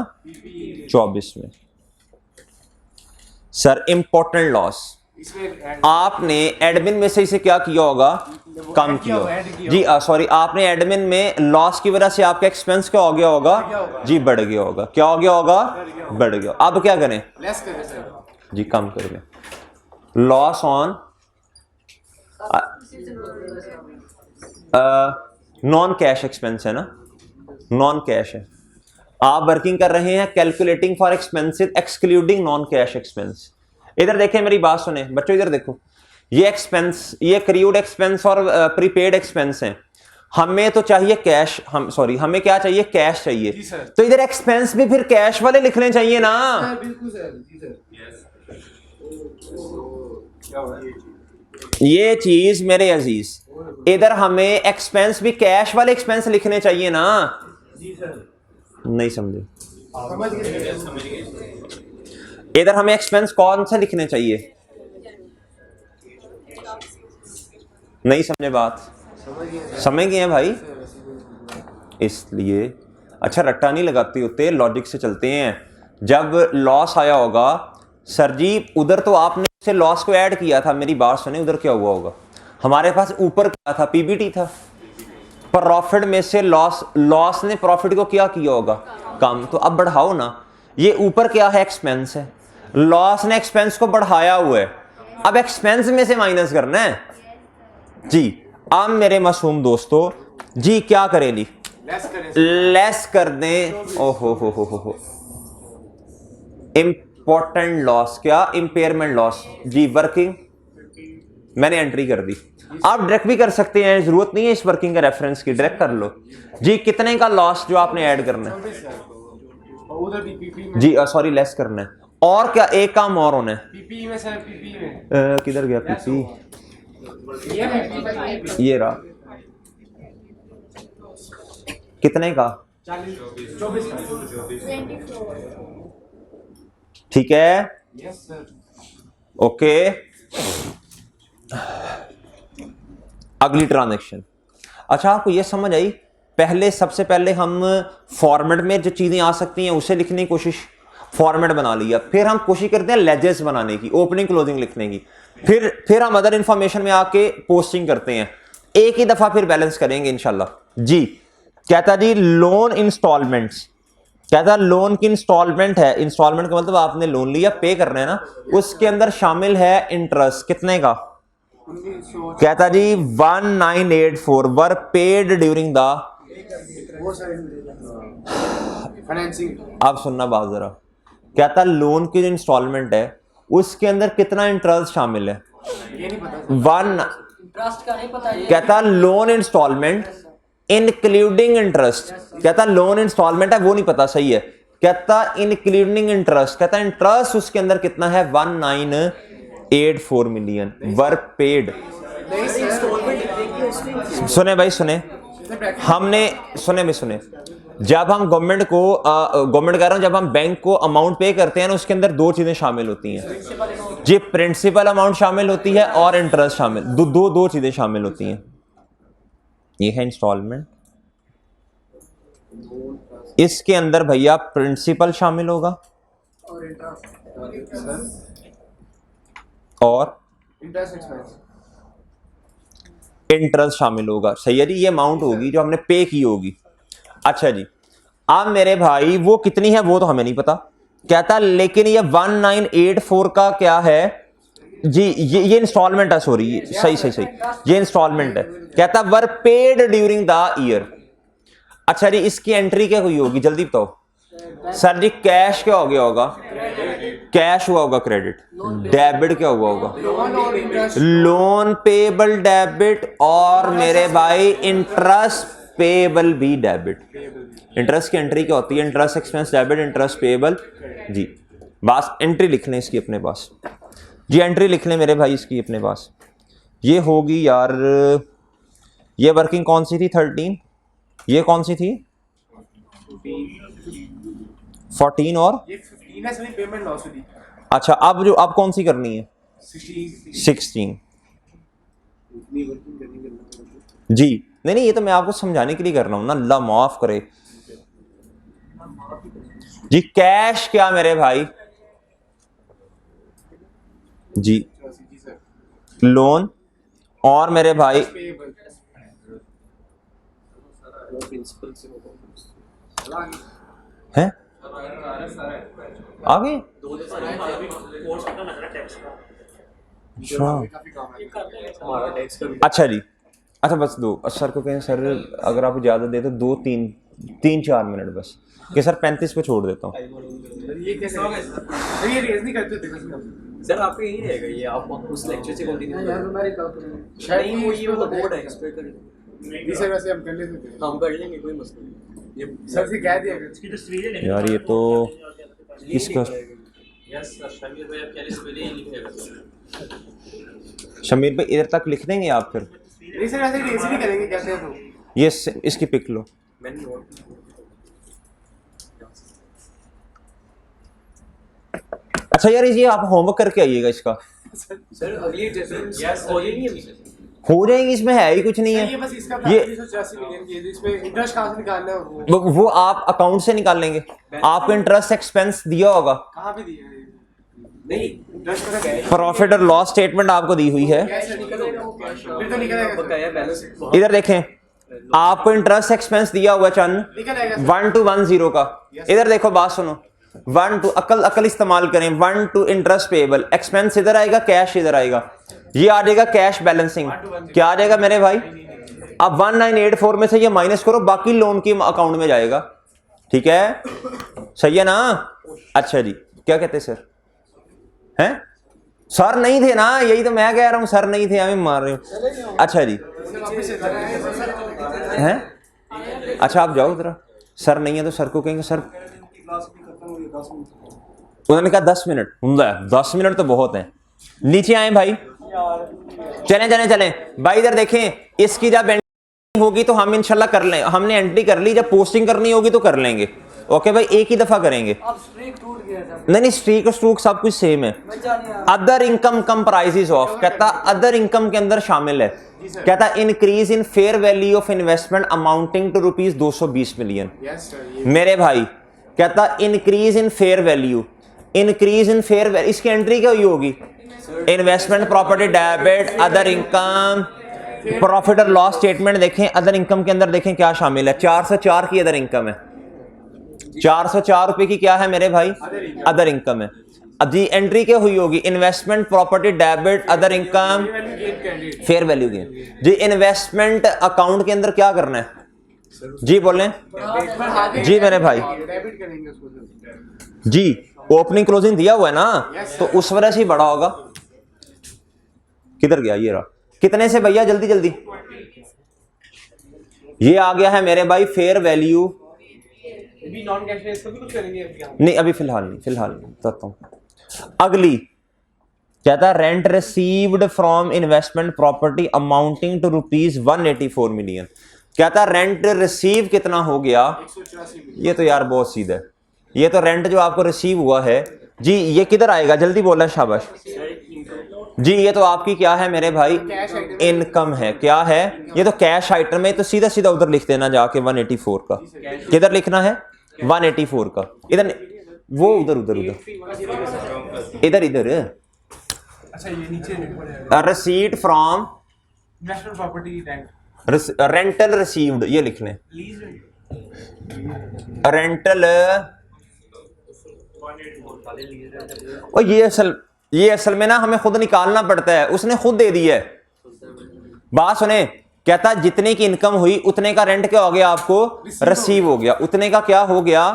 24 में। सर इंपॉर्टेंट लॉस, इसमें आपने एडमिन में से इसे क्या किया होगा? कम किया होगा। जी सॉरी, आपने एडमिन में लॉस की वजह से आपका एक्सपेंस क्या हो गया होगा? जी बढ़ गया होगा। क्या हो गया होगा? बढ़ गया। अब क्या करें? लेस करें सर। जी कम करें। Loss on non cash expense है ना, नॉन कैश है। आप वर्किंग कर रहे हैं calculating for expenses excluding non cash expense. इधर देखें, मेरी बात सुने बच्चों, इधर देखो, ये एक्सपेंस, ये क्रूड एक्सपेंस और प्रीपेड एक्सपेंस हैं। हमें तो चाहिए कैश, हमें क्या चाहिए? कैश चाहिए। तो इधर एक्सपेंस भी फिर कैश वाले लिखने चाहिए ना। बिल्कुल सर, जी सर। ये चीज मेरे अजीज, इधर हमें एक्सपेंस भी कैश वाले एक्सपेंस लिखने चाहिए ना। जी सर। नहीं समझे? समझ गए। इधर हमें एक्सपेंस कौन सा लिखने चाहिए? नहीं समझे बात? समझ गए हैं भाई? इसलिए अच्छा रट्टा नहीं लगाते होते, लॉजिक से चलते हैं। जब लॉस आया होगा सर जी, उधर तो आपने से लॉस को ऐड किया था, मेरी बात सुने, उधर क्या हुआ होगा? हमारे पास ऊपर क्या था? पीबीटी था। प्रॉफिट में से लॉस ने प्रॉफिट को क्या किया होगा? कम। तो अब बढ़ाओ ना, ये ऊपर क्या है? एक्सपेंस है। लॉस ने एक्सपेंस को बढ़ाया हुआ है, अब एक्सपेंस में से माइनस करना है जी। अब मेरे मासूम दोस्तों जी क्या करें जी? लेस कर दें। ओहो हो इंपॉर्टेंट लॉस, क्या? इंपेयरमेंट लॉस जी। वर्किंग मैंने एंट्री कर दी। आप डायरेक्ट भी कर सकते हैं, जरूरत नहीं है इस वर्किंग का रेफरेंस की, डायरेक्ट कर लो जी। कितने का लॉस जो आपने ऐड करना है? उधर भी पीपी में जी सॉरी, लेस करना है। और क्या एक काम और होना है? पीपी में सर, पीपी में किधर गया पीपी? ये पीपी ये रहा। कितने का? 24 ठीक है, यस सर। ओके। अगली ट्रांजैक्शन। अच्छा आपको ये समझ आई? पहले सबसे पहले हम फॉर्मेट में जो चीजें आ सकती हैं उसे लिखने की कोशिश, फॉर्मेट बना लिया। फिर हम कोशिश करते हैं लेजेस बनाने की, ओपनिंग क्लोजिंग लिखने की। फिर हम अदर इंफॉर्मेशन में आके पोस्टिंग करते हैं। एक ही दफा फिर बैलेंस करेंगे इंशाल्लाह जी। कहता जी लोन इंस्टॉलमेंट्स, कहता लोन की इंस्टॉलमेंट है। इंस्टॉलमेंट का मतलब आपने लोन लिया, पे करना है ना, उसके अंदर शामिल है इंटरेस्ट। कितने का? कहता जी 1984 वर पेड ड्यूरिंग द। फाइनेंसिंग। आप सुनना बात जरा। कहता लोन की जो इंस्टॉलमेंट है उसके अंदर कितना इंटरेस्ट शामिल है? ये नहीं पता। वन इंटरेस्ट का नहीं पता ये। कहता लोन इंस्टॉलमेंट इंक्लूडिंग इंटरेस्ट। कहता लोन इंस्टॉलमेंट है वो नहीं पता, सही है। कहता इंक्लूडिंग इंटरेस्ट, कहता इंटरेस्ट उसके अंदर कितना है? 1984 मिलियन वर पेड। सुने भाई सुने, हमने सुने भाई सुने, जब हम गवर्नमेंट को गवर्नमेंट कह रहा हूं, जब हम बैंक को अमाउंट पे करते हैं ना, उसके अंदर दो चीजें शामिल होती हैं जी। प्रिंसिपल अमाउंट शामिल होती है और इंटरेस्ट शामिल, दो चीजें शामिल होती हैं। ये है इंस्टॉलमेंट, इसके अंदर भैया प्रिंसिपल शामिल होगा और इंटरेस्ट शामिल होगा। सही है जी, ये अमाउंट होगी जो हमने पे की होगी। अच्छा जी, अब मेरे भाई वो कितनी है वो तो हमें नहीं पता। कहता लेकिन ये 1984 का क्या है जी? ये इंस्टॉलमेंट है, सॉरी सही ये इंस्टॉलमेंट है। कहता वर पेड ड्यूरिंग द ईयर। अच्छा जी, इसकी एंट्री क्या हुई होगी? जल्दी बताओ सर जी। कैश क्या हो गया होगा? कैश हुआ होगा क्रेडिट, डेबिट क्या हुआ होगा? लोन और इंटरेस्ट। लोन पेबल डेबिट और मेरे भाई इंटरेस्ट पेबल भी डेबिट। इंटरेस्ट की एंट्री क्या होती है? Interest expense debit, interest payable जी। बस एंट्री लिख लें इसकी अपने पास जी, एंट्री लिख लें मेरे भाई इसकी अपने पास। ये होगी यार, ये वर्किंग कौन सी थी 13, ये कौन सी थी 14 और ये 15 है सर, पेमेंट लॉस हुई। अच्छा अब जो अब कौन सी करनी है 16 जी। नहीं नहीं, ये तो मैं आपको समझाने के लिए कर रहा हूं ना, अल्लाह माफ करे जी। कैश क्या मेरे भाई जी, लोन और मेरे भाई हैं आगे। अच्छा जी, अच्छा बस दो सर को कहें सर अगर आप इजाजत दे तो 2-3-4 मिनट बस कि सर 35 पे छोड़ देता हूँ। ये कैसे सर, ये रेज नहीं करते थे सर आपका यही रहेगा, ये आप उस लेक्चर से कंटिन्यू शायद नहीं, वो ये वाला बोर्ड है इस पे कर जी सर, वैसे हम कर लेते थे। हम कर लेंगे, कोई मसला नहीं। ये सर से कह दिया यार ये तो इसका यस सर, शमीर भाई आप कहने से पहले ही लिखेगा। शमीर भाई इधर तक लिख देंगे आप फिर? नहीं सर, ऐसे रेज नहीं करेंगे, कहते हैं तो ये इसकी पिक लो। मैंने नोट अच्छा यार ये आप होमवर्क करके आइएगा इसका। सर अगली यस हो जाएगी अभी से। हो जाएगी, इसमें है ही कुछ नहीं ये है। बस इसका ये 384 मिलियन की है, इसमें इंटरेस्ट कहाँ से निकालना है? वो वो आप अकाउंट से निकाल लेंगे, आपको इंटरेस्ट एक्सपेंस दिया होगा, कहाँ पे दिया है? नहीं इंटरेस्ट का कैश प्रॉफिट और लॉस स्टेटमेंट आपको दी हुई है। निकलेगा वो कैश, फिर तो निकलेगा सर। बकाया बैलेंस इधर देखें, आपको इंटरेस्ट एक्सपेंस दिया हुआ चंद निकल आएगा सर। 1 to 1 0 का। इधर देखो बात सुनो, 1 to अकल इस्तेमाल करें, 1 to इंटरेस्ट पेबल, एक्सपेंस इधर आएगा, कैश इधर आएगा, ये आ जाएगा कैश बैलेंसिंग। क्या आ जाएगा मेरे भाई? अब 1984 में से ये माइनस करो, बाकी लोन की अकाउंट में जाएगा। ठीक है, सही है ना? अच्छा जी, क्या कहते सर? हैं सर नहीं थे ना, यही तो मैं कह रहा हूं, सर नहीं थे, हमें मार रहे हो। अच्छा जी हैं, अच्छा आप जाओ जरा, सर नहीं है तो सर को कहेंगे सर, उन्होंने कहा 10 मिनट होंगे, 10 मिनट तो बहुत है। नीचे आए भाई, चलें भाई, इधर देखें, इसकी जब एंट्री होगी तो हम इंशाल्लाह कर लें, हमने एंट्री कर ली, जब पोस्टिंग करनी होगी तो कर लेंगे। ओके भाई, एक ही दफा करेंगे। अब स्ट्रीक टूट गया था। नहीं स्ट्रीक और स्ट्रूक सब कुछ सेम है। अदर इनकम कंप्राइजेस ऑफ, कहता अदर इनकम के अंदर शामिल है, कहता increase in fair value of investment amounting to rupees 220 million. Yes sir, मेरे भाई कहता increase in fair value, increase in fair value, इसकी एंट्री क्या हुई होगी? Investment property debit, other income, profit और लॉस स्टेटमेंट देखें, अदर इनकम के अंदर देखें क्या शामिल है। 404 की अदर इनकम है, 404 रुपए की क्या है मेरे भाई? अदर इनकम है। अब जी एंट्री क्या हुई होगी? Investment property debit, other income, fair value gain. जी इन्वेस्टमेंट अकाउंट के अंदर क्या करना है जी? बोलें जी मेरे भाई डेबिट करेंगे उसको जी। ओपनिंग क्लोजिंग दिया हुआ है ना, तो उस वजह से ही बड़ा होगा। किधर गया? ये रहा। कितने से भैया? जल्दी जल्दी, ये आ गया है मेरे भाई फेयर वैल्यू। भी नॉन कैश है, इसको भी कुछ करेंगे अभी हम? नहीं अभी फिलहाल नहीं करता हूं। अगली कहता है rent received from investment property amounting to rupees 184 million. कहता रेंट रिसीव कितना हो गया? 184 ये तो यार बहुत सीधा है, ये तो रेंट जो आपको रिसीव हुआ है जी, ये किधर आएगा? जल्दी बोला, शाबाश जी। ये तो आपकी क्या है मेरे भाई? इनकम है। क्या है? ये तो कैश आइटम है, तो सीधा सीधा उधर लिख देना जाके 184 का। किधर लिखना है? 184 का। इधर वो उधर इधर अच्छा, ये नीचे लिख पड़ेगा receipt from investment property bank, rental received, ये लिख लें रेंटल। और ये असल में ना हमें खुद निकालना पड़ता है, उसने खुद दे दी है। बात सुने, कहता जितने की इनकम हुई उतने का रेंट क्या हो गया? आपको रिसीव हो गया, उतने का क्या हो गया?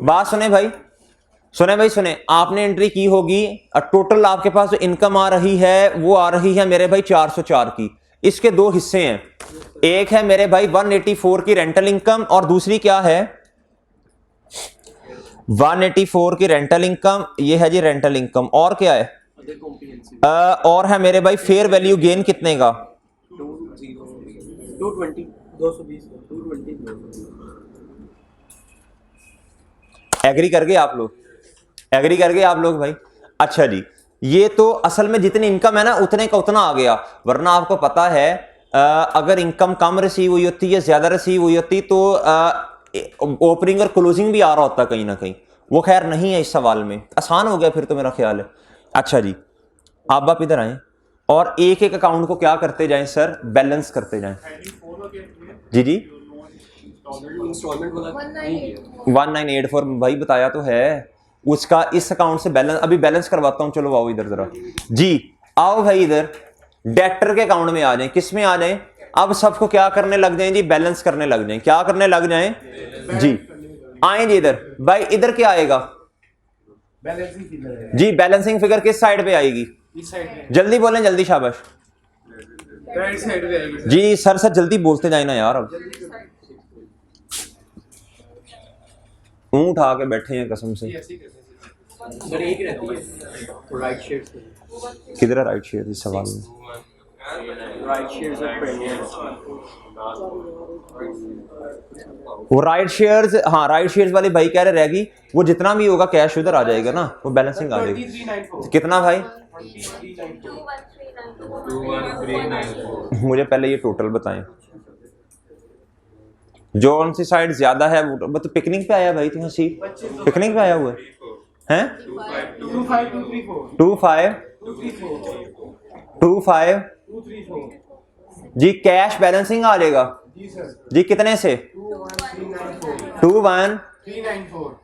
बात सुने भाई, सुने भाई सुने, आपने एंट्री की होगी, टोटल आपके पास जो इनकम आ रही है वो आ रही है मेरे भाई 404 की। इसके दो हिस्से हैं, एक है मेरे भाई 184 की रेंटल इनकम और दूसरी क्या है 184 की रेंटल इनकम, ये है जी रेंटल इनकम। और क्या है और है मेरे भाई फेयर वैल्यू गेन कितने का 220 एग्री कर गए आप लोग, एग्री कर गए आप लोग भाई। अच्छा जी, ये तो असल में जितनी इनकम है ना उतने का उतना आ गया, वरना आपको पता है अगर इनकम कम रिसीव हुई होती या ज्यादा रिसीव हुई होती तो ओपनिंग और क्लोजिंग भी आ रहा होता कहीं ना कहीं। वो खैर नहीं है इस सवाल में, आसान हो गया फिर तो मेरा ख्याल है। अच्छा जी, आप इधर आए और एक एक अकाउंट को क्या करते जाएं सर, बैलेंस करते जाएं। जी जी 1984 भाई बताया तो है उसका, इस अकाउंट से बैलेंस अभी बैलेंस करवाता हूं। चलो आओ इधर जरा जी, आओ भाई इधर डेटर के अकाउंट में आ जाएं। किस में आ जाएं, अब सबको क्या करने लग जाएं जी, बैलेंस करने लग जाएं। क्या करने लग जाएं जी, आए जी इधर भाई। इधर क्या आएगा जी, बैलेंसिंग फिगर किस साइड पे आएगी, जल्दी बोलें, जल्दी शाबाश राइट साइड पे आएगी जी। सर सर जल्दी बोलते जाए ना यार, अब मुंह उठा के बैठे हैं कसम से। सर एक रहती है राइट शेड से, किधर है राइट शेयर इस सवाल में, राइट शेड से प्रीमियम वो राइट शेयर्स, हाँ राइट शेयर्स वाले भाई कह रहे रहेगी, वो जितना भी होगा कैश उधर आ जाएगा ना, वो बैलेंसिंग आ जाएगी। 2394 कितना भाई, 2394 मुझे पहले ये टोटल बताएं, जो कौन सी साइड ज्यादा है वो तो पिकनिक पे आया भाई, तुम हंसी पिकनिक पे आया हुआ है 25 जी। कैश बैलेंसिंग आ जाएगा जी, कितने से 21394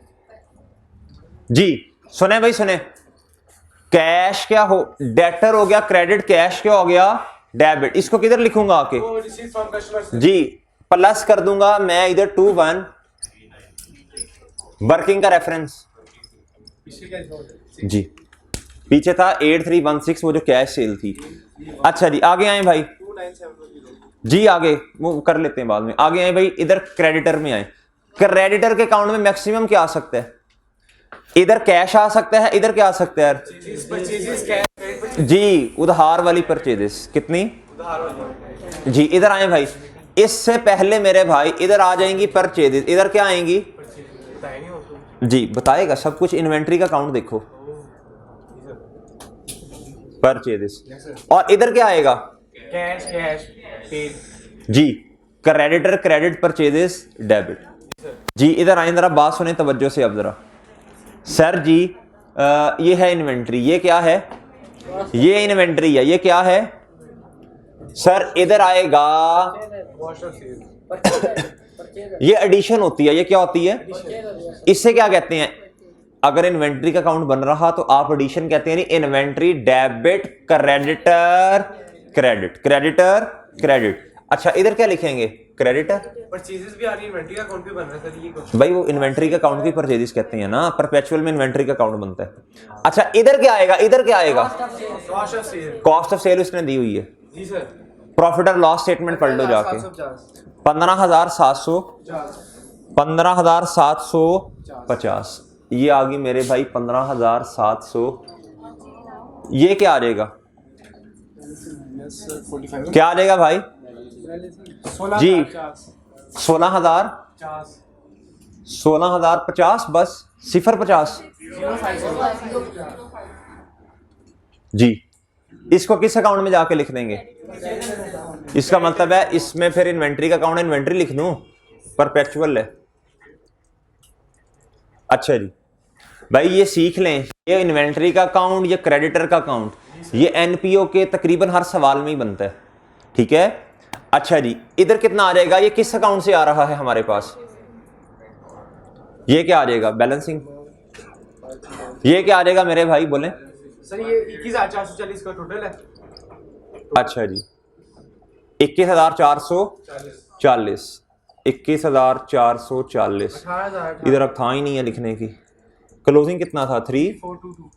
जी। सुने भाई सुने, कैश क्या हो, डेटर हो गया क्रेडिट, कैश क्या हो गया डेबिट। इसको किधर लिखूंगा आके जी, प्लस कर दूंगा मैं इधर 21 वर्किंग का रेफरेंस जी, पीछे था 8316 वो जो कैश सेल थी। अच्छा जी आगे आए भाई जी, आगे वो कर लेते हैं बाद में। आगे आए भाई, इधर क्रेडिटर में आए। क्रेडिटर के अकाउंट में मैक्सिमम क्या आ सकता है, इधर कैश आ सकता है, इधर क्या आ सकता है जी, उधार वाली परचेजेस। कितनी जी, इधर आए भाई। इससे पहले मेरे भाई इधर आ जाएंगी परचेजेस, इधर क्या आएंगी जी, बताएगा सब कुछ। इन्वेंट्री का अकाउंट देखो, परचेजेस, और इधर क्या आएगा कैश जी, क्रेडिटर क्रेडिट परचेजेस डेबिट जी। इधर आए जरा, बात सुने तवज्जो से अब जरा। सर जी ये है इन्वेंट्री, ये क्या है, ये इन्वेंट्री है, ये क्या है सर, इधर आएगा ये एडिशन होती है, ये क्या होती है, इससे क्या कहते हैं, अगर इन्वेंट्री का अकाउंट बन रहा तो आप एडिशन कहते हैं, inventory debit creditor credit, creditor credit. अच्छा इधर क्या लिखेंगे, क्रेडिटर परचेजेस भी आ रही है, इन्वेंट्री का अकाउंट भी बन रहा है सर, ये भाई वो इन्वेंट्री का अकाउंट भी परचेजेस कहते हैं ना, परपेचुअल में इन्वेंट्री का अकाउंट बनता है। अच्छा इधर क्या आएगा, इधर क्या आएगा, कॉस्ट ऑफ सेल उसने दी हुई है जी सर। प्रॉफिट और लॉस स्टेटमेंट पढ़ लो जाके, 15,750 ये आ गई मेरे भाई 15,700। ये क्या आ जाएगा, क्या आ जाएगा भाई जी, 16,050 बस, 050 जी। इसको किस अकाउंट में जाके लिख देंगे, इसका मतलब है इसमें फिर इन्वेंट्री का अकाउंट, इन्वेंट्री लिख दूं, परपेचुअल है। अच्छा जी भाई ये सीख लें, ये इन्वेंट्री का अकाउंट, ये क्रेडिटर का अकाउंट, ये एनपीओ के तकरीबन हर सवाल में ही बनता है, ठीक है। अच्छा जी इधर कितना आ जाएगा, ये किस अकाउंट से आ रहा है हमारे पास, ये क्या आ जाएगा बैलेंसिंग, ये क्या आ जाएगा मेरे भाई बोले सर, ये 21,440 का टोटल है। अच्छा जी 21,440 21,440 18,000 इधर अब था ही नहीं है लिखने की, क्लोजिंग कितना था 422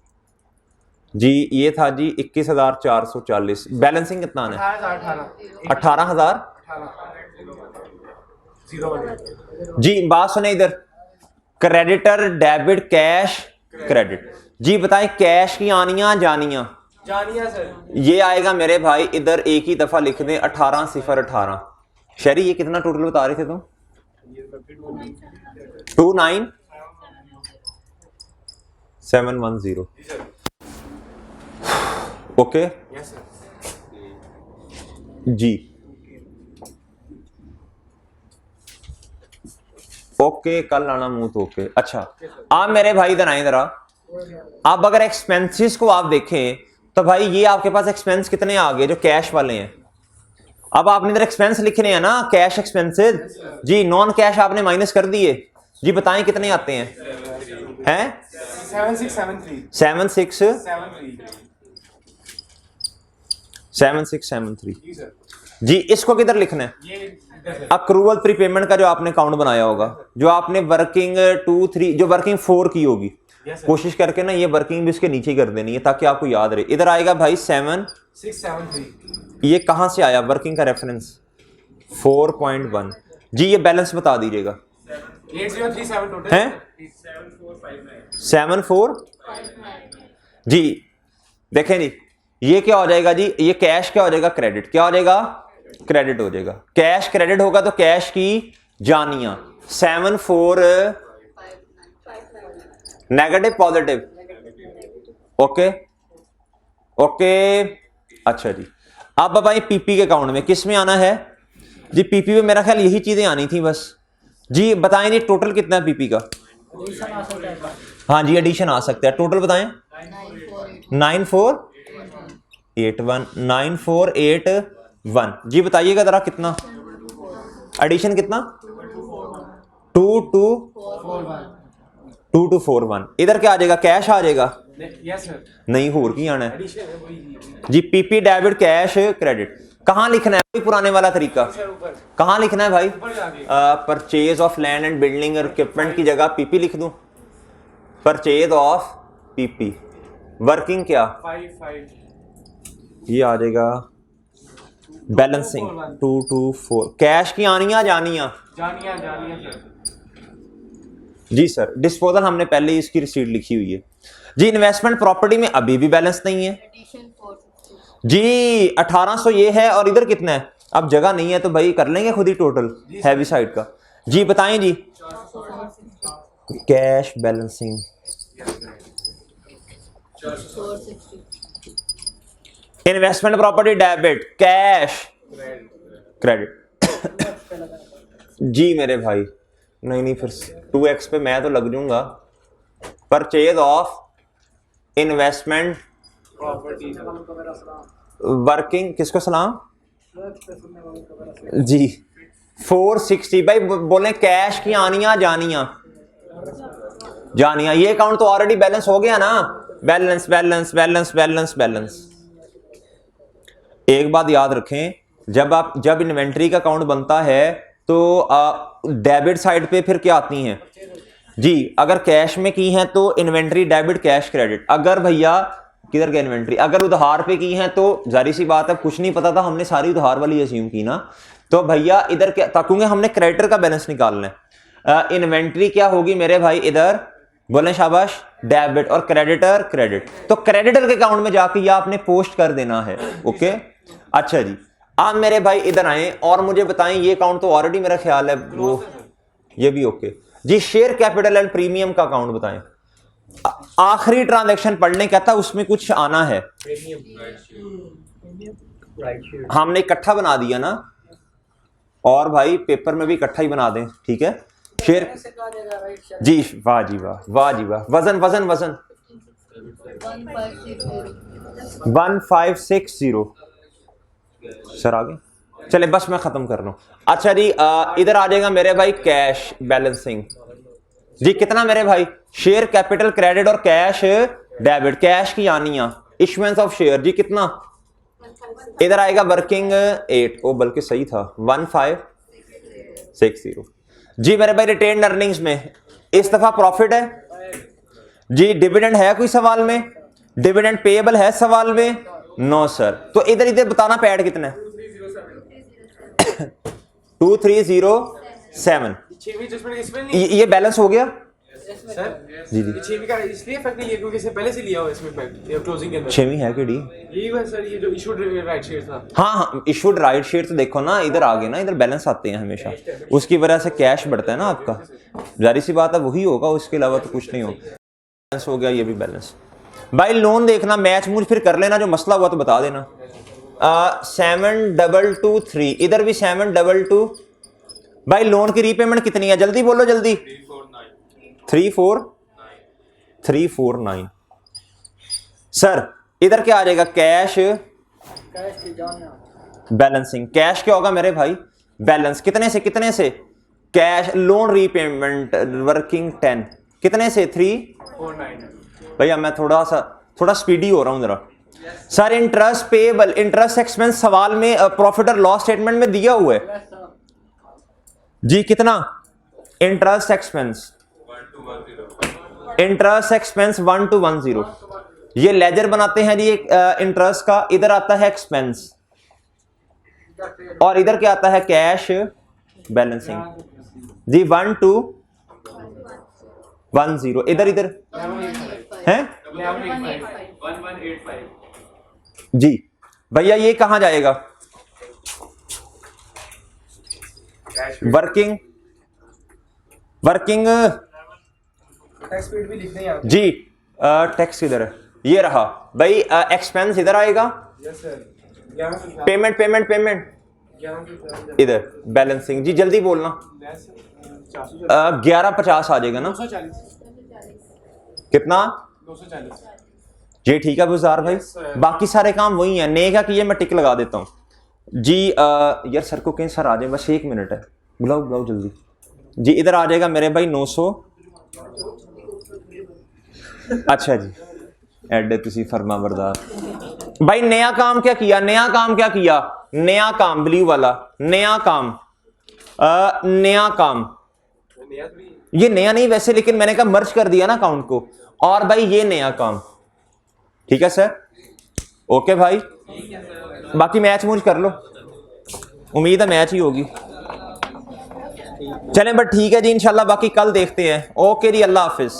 जी, ये था जी 21,440। बैलेंसिंग कितना आना है 18,000 जी। बात सुने इधर, क्रेडिटर डेबिट कैश क्रेडिट जी। बताएं कैश की आनियां जानियां जानिया सर। ये आएगा मेरे भाई इधर एक ही दफा लिख दें 18,018। शहरी ये कितना टोटल बता रहे थे तुम? 29,710। Okay yes sir. जी, ओके कल आना मुंह तो ओके। अच्छा आप मेरे भाई इधर आए जरा। आप अगर एक्सपेंसेस को आप देखें तो भाई ये आपके पास एक्सपेंस कितने आ गए जो कैश वाले हैं। अब आपने इधर एक्सपेंस लिखने हैं ना, कैश एक्सपेंसेस जी। नॉन कैश आपने माइनस कर दिए जी। बताएं कितने आते हैं? 7673 जी सर। जी। इसको किधर लिखना है? ये अक्रूवल प्रीपेमेंट का जो आपने अकाउंट बनाया होगा, जो आपने वर्किंग 2 3 जो वर्किंग 4 की होगी, कोशिश करके ना ये वर्किंग भी उसके नीचे ही कर देनी है ताकि आपको याद रहे। इधर आएगा भाई 7673। ये कहां से आया वर्किंग का रेफरेंस? 4.1 जी। ये बैलेंस बता दीजिएगा 8037 टोटल हैं 74 जी। देखें जी, ये क्या हो जाएगा जी? ये कैश क्या हो जाएगा? क्रेडिट। क्या हो जाएगा? क्रेडिट हो जाएगा। कैश क्रेडिट होगा तो कैश की जानियां 74 नेगेटिव पॉजिटिव। Okay okay. अच्छा जी। अब भाई पीपी के अकाउंट में किस में आना है जी? पीपी में मेरा ख्याल यही चीजें आनी थी बस जी। बताएं जी टोटल कितना है पीपी का? हाँ जी एडिशन आ सकता है। टोटल बताएं 9481 जी। बताइएगा जरा कितना एडिशन कितना? 2241। इधर क्या आ जाएगा? कैश आ जाएगा? Yes sir. नहीं होर की आना है जी। पीपी डेबिट कैश क्रेडिट कहां लिखना है? पुराने वाला तरीका कहां लिखना है भाई? Purchase of land and building equipment की जगह पीपी लिख दूं। Purchase of PP. वर्किंग क्या? 55 ये आ जाएगा बैलेंसिंग 224। कैश की आनियां जानियां जानिया सर। जी सर। डिस्पोजल हमने पहले ही इसकी रिसीट लिखी हुई है जी। इन्वेस्टमेंट प्रॉपर्टी में अभी भी बैलेंस नहीं है जी। 1800 ये है और इधर कितना है? अब जगह नहीं है तो भाई कर लेंगे खुद ही टोटल हैवी साइड का जी। बताएं जी cash balancing 460। Investment property debit cash credit जी मेरे भाई। नहीं फिर 2x पे मैं तो लग जाऊंगा। Purchase of investment property working किसको सलाम जी 460 भाई। बोले कैश की आनियां जानियां जानियां। ये अकाउंट तो ऑलरेडी बैलेंस हो गया ना। Balance balance balance balance balance. एक बात याद रखें, जब इन्वेंट्री का अकाउंट बनता है तो डेबिट साइड पे फिर क्या आती हैं जी? अगर कैश में की हैं तो इन्वेंट्री डेबिट कैश क्रेडिट। अगर भैया किधर गया इन्वेंट्री? अगर उधार पे की हैं तो जारी सी बात है, कुछ नहीं पता था, हमने सारी उधार वाली अज्यूम की ना। तो भैया इधर क्या ताकूंगे? हमने क्रेडिटर का बैलेंस निकालना है। इन्वेंट्री क्या होगी मेरे भाई? इधर बोले शाबाश डेबिट और क्रेडिटर क्रेडिट। तो क्रेडिटर के अकाउंट में जाके ये आपने पोस्ट कर देना है। ओके अच्छा जी। आप मेरे भाई इधर आए और मुझे बताएं, ये अकाउंट तो ऑलरेडी मेरा ख्याल है वो ये भी ओके जी। शेयर कैपिटल एंड प्रीमियम का अकाउंट बताएं। आखिरी ट्रांजैक्शन पढ़ने कहता उसमें कुछ आना है। हमने इकट्ठा बना दिया ना, और भाई पेपर में भी इकट्ठा ही बना दें, ठीक है। शेयर जी वाह जी वाह, वाह जी वाह। वजन वजन वजन 1560 सर आगे चले, बस मैं खत्म कर रहा हूं। अच्छा जी इधर आ जाएगा मेरे भाई कैश बैलेंसिंग जी। कितना मेरे भाई? शेयर कैपिटल क्रेडिट और कैश डेबिट। कैश की आनियां इशुएंस ऑफ शेयर जी कितना? इधर आएगा वर्किंग 8 ओ बल्कि सही था 1560 जी मेरे भाई। रिटेन अर्निंग्स में इस दफा प्रॉफिट है जी डिविडेंड है कोई सवाल में? डिविडेंड पेएबल है सवाल में? No sir. तो इधर इधर बताना पैड कितना है? 2307। छेवीं एडजस्टमेंट इसमें नहीं ये बैलेंस हो गया सर। जी जी। ये छेवीं का इसलिए इफेक्ट नहीं लिया क्योंकि इससे पहले से लिया हुआ इसमें इफेक्ट ये क्लोजिंग के अंदर। छेवीं है कि डी? यही हुआ सर, ये जो इशूड राइट शेयर था। हाँ इशूड राइट शेयर तो देखो ना, इधर आगे ना, इधर बैलेंस आते हैं हमेशा, उसकी वजह से कैश बढ़ता है ना आपका, जारी सी बात है वही होगा, उसके अलावा तो कुछ नहीं होगा। बैलेंस हो गया, ये भी बैलेंस। भाई लोन देखना, मैच मूच फिर कर लेना, जो मसला हुआ तो बता देना। 7223, इधर भी 7222। भाई लोन की रीपेमेंट कितनी है? जल्दी बोलो जल्दी। 349 सर। इधर क्या आ जाएगा? Cash balancing. कैश क्या होगा मेरे भाई? बैलेंस। कितने से कितने से? कैश लोन रीपेमेंट वर्किंग 10 कितने से? 349। भैया मैं थोड़ा स्पीडी हो रहा हूं जरा। Sir interest payable, interest expense सवाल में प्रॉफिट और लॉस स्टेटमेंट में दिया हुआ है जी। कितना? Interest expense 1210। ये लेजर बनाते हैं जी इंटरेस्ट का, इधर आता है एक्सपेंस और इधर क्या आता है? कैश बैलेंसिंग जी। 1210 इधर है 1185 जी। भैया ये कहां जाएगा? वर्किंग टैक्स पेड भी लिखते हैं आप जी। टैक्स इधर है, ये रहा भाई। एक्सपेंस इधर आएगा, यस सर। पेमेंट इधर बैलेंसिंग जी। जल्दी बोलना। 1150 आ जाएगा ना? 240 कितना? 240 जी ठीक है बुजार भाई, बाकी सारे काम वही है। ने क्या किए, मैं टिक लगा देता हूँ जी। यार सर को कहीं सर आ जाए, बस 1 मिनट है, बुलाओ जल्दी जी। इधर आ जाएगा मेरे भाई 900। अच्छा जी एडे तुसी फरमा बरदार भाई। नया काम क्या किया? नया काम ब्लू वाला नया काम ये नया नहीं वैसे, लेकिन मैंने कहा मर्ज कर दिया ना अकाउंट को। और भाई ये नया काम, ठीक है सर? ओके भाई, बाकी मैच मूच कर लो, उम्मीद है मैच ही होगी। चलें बट ठीक है जी, इंशाल्लाह बाकी कल देखते हैं। ओके जी, अल्लाह हाफिज।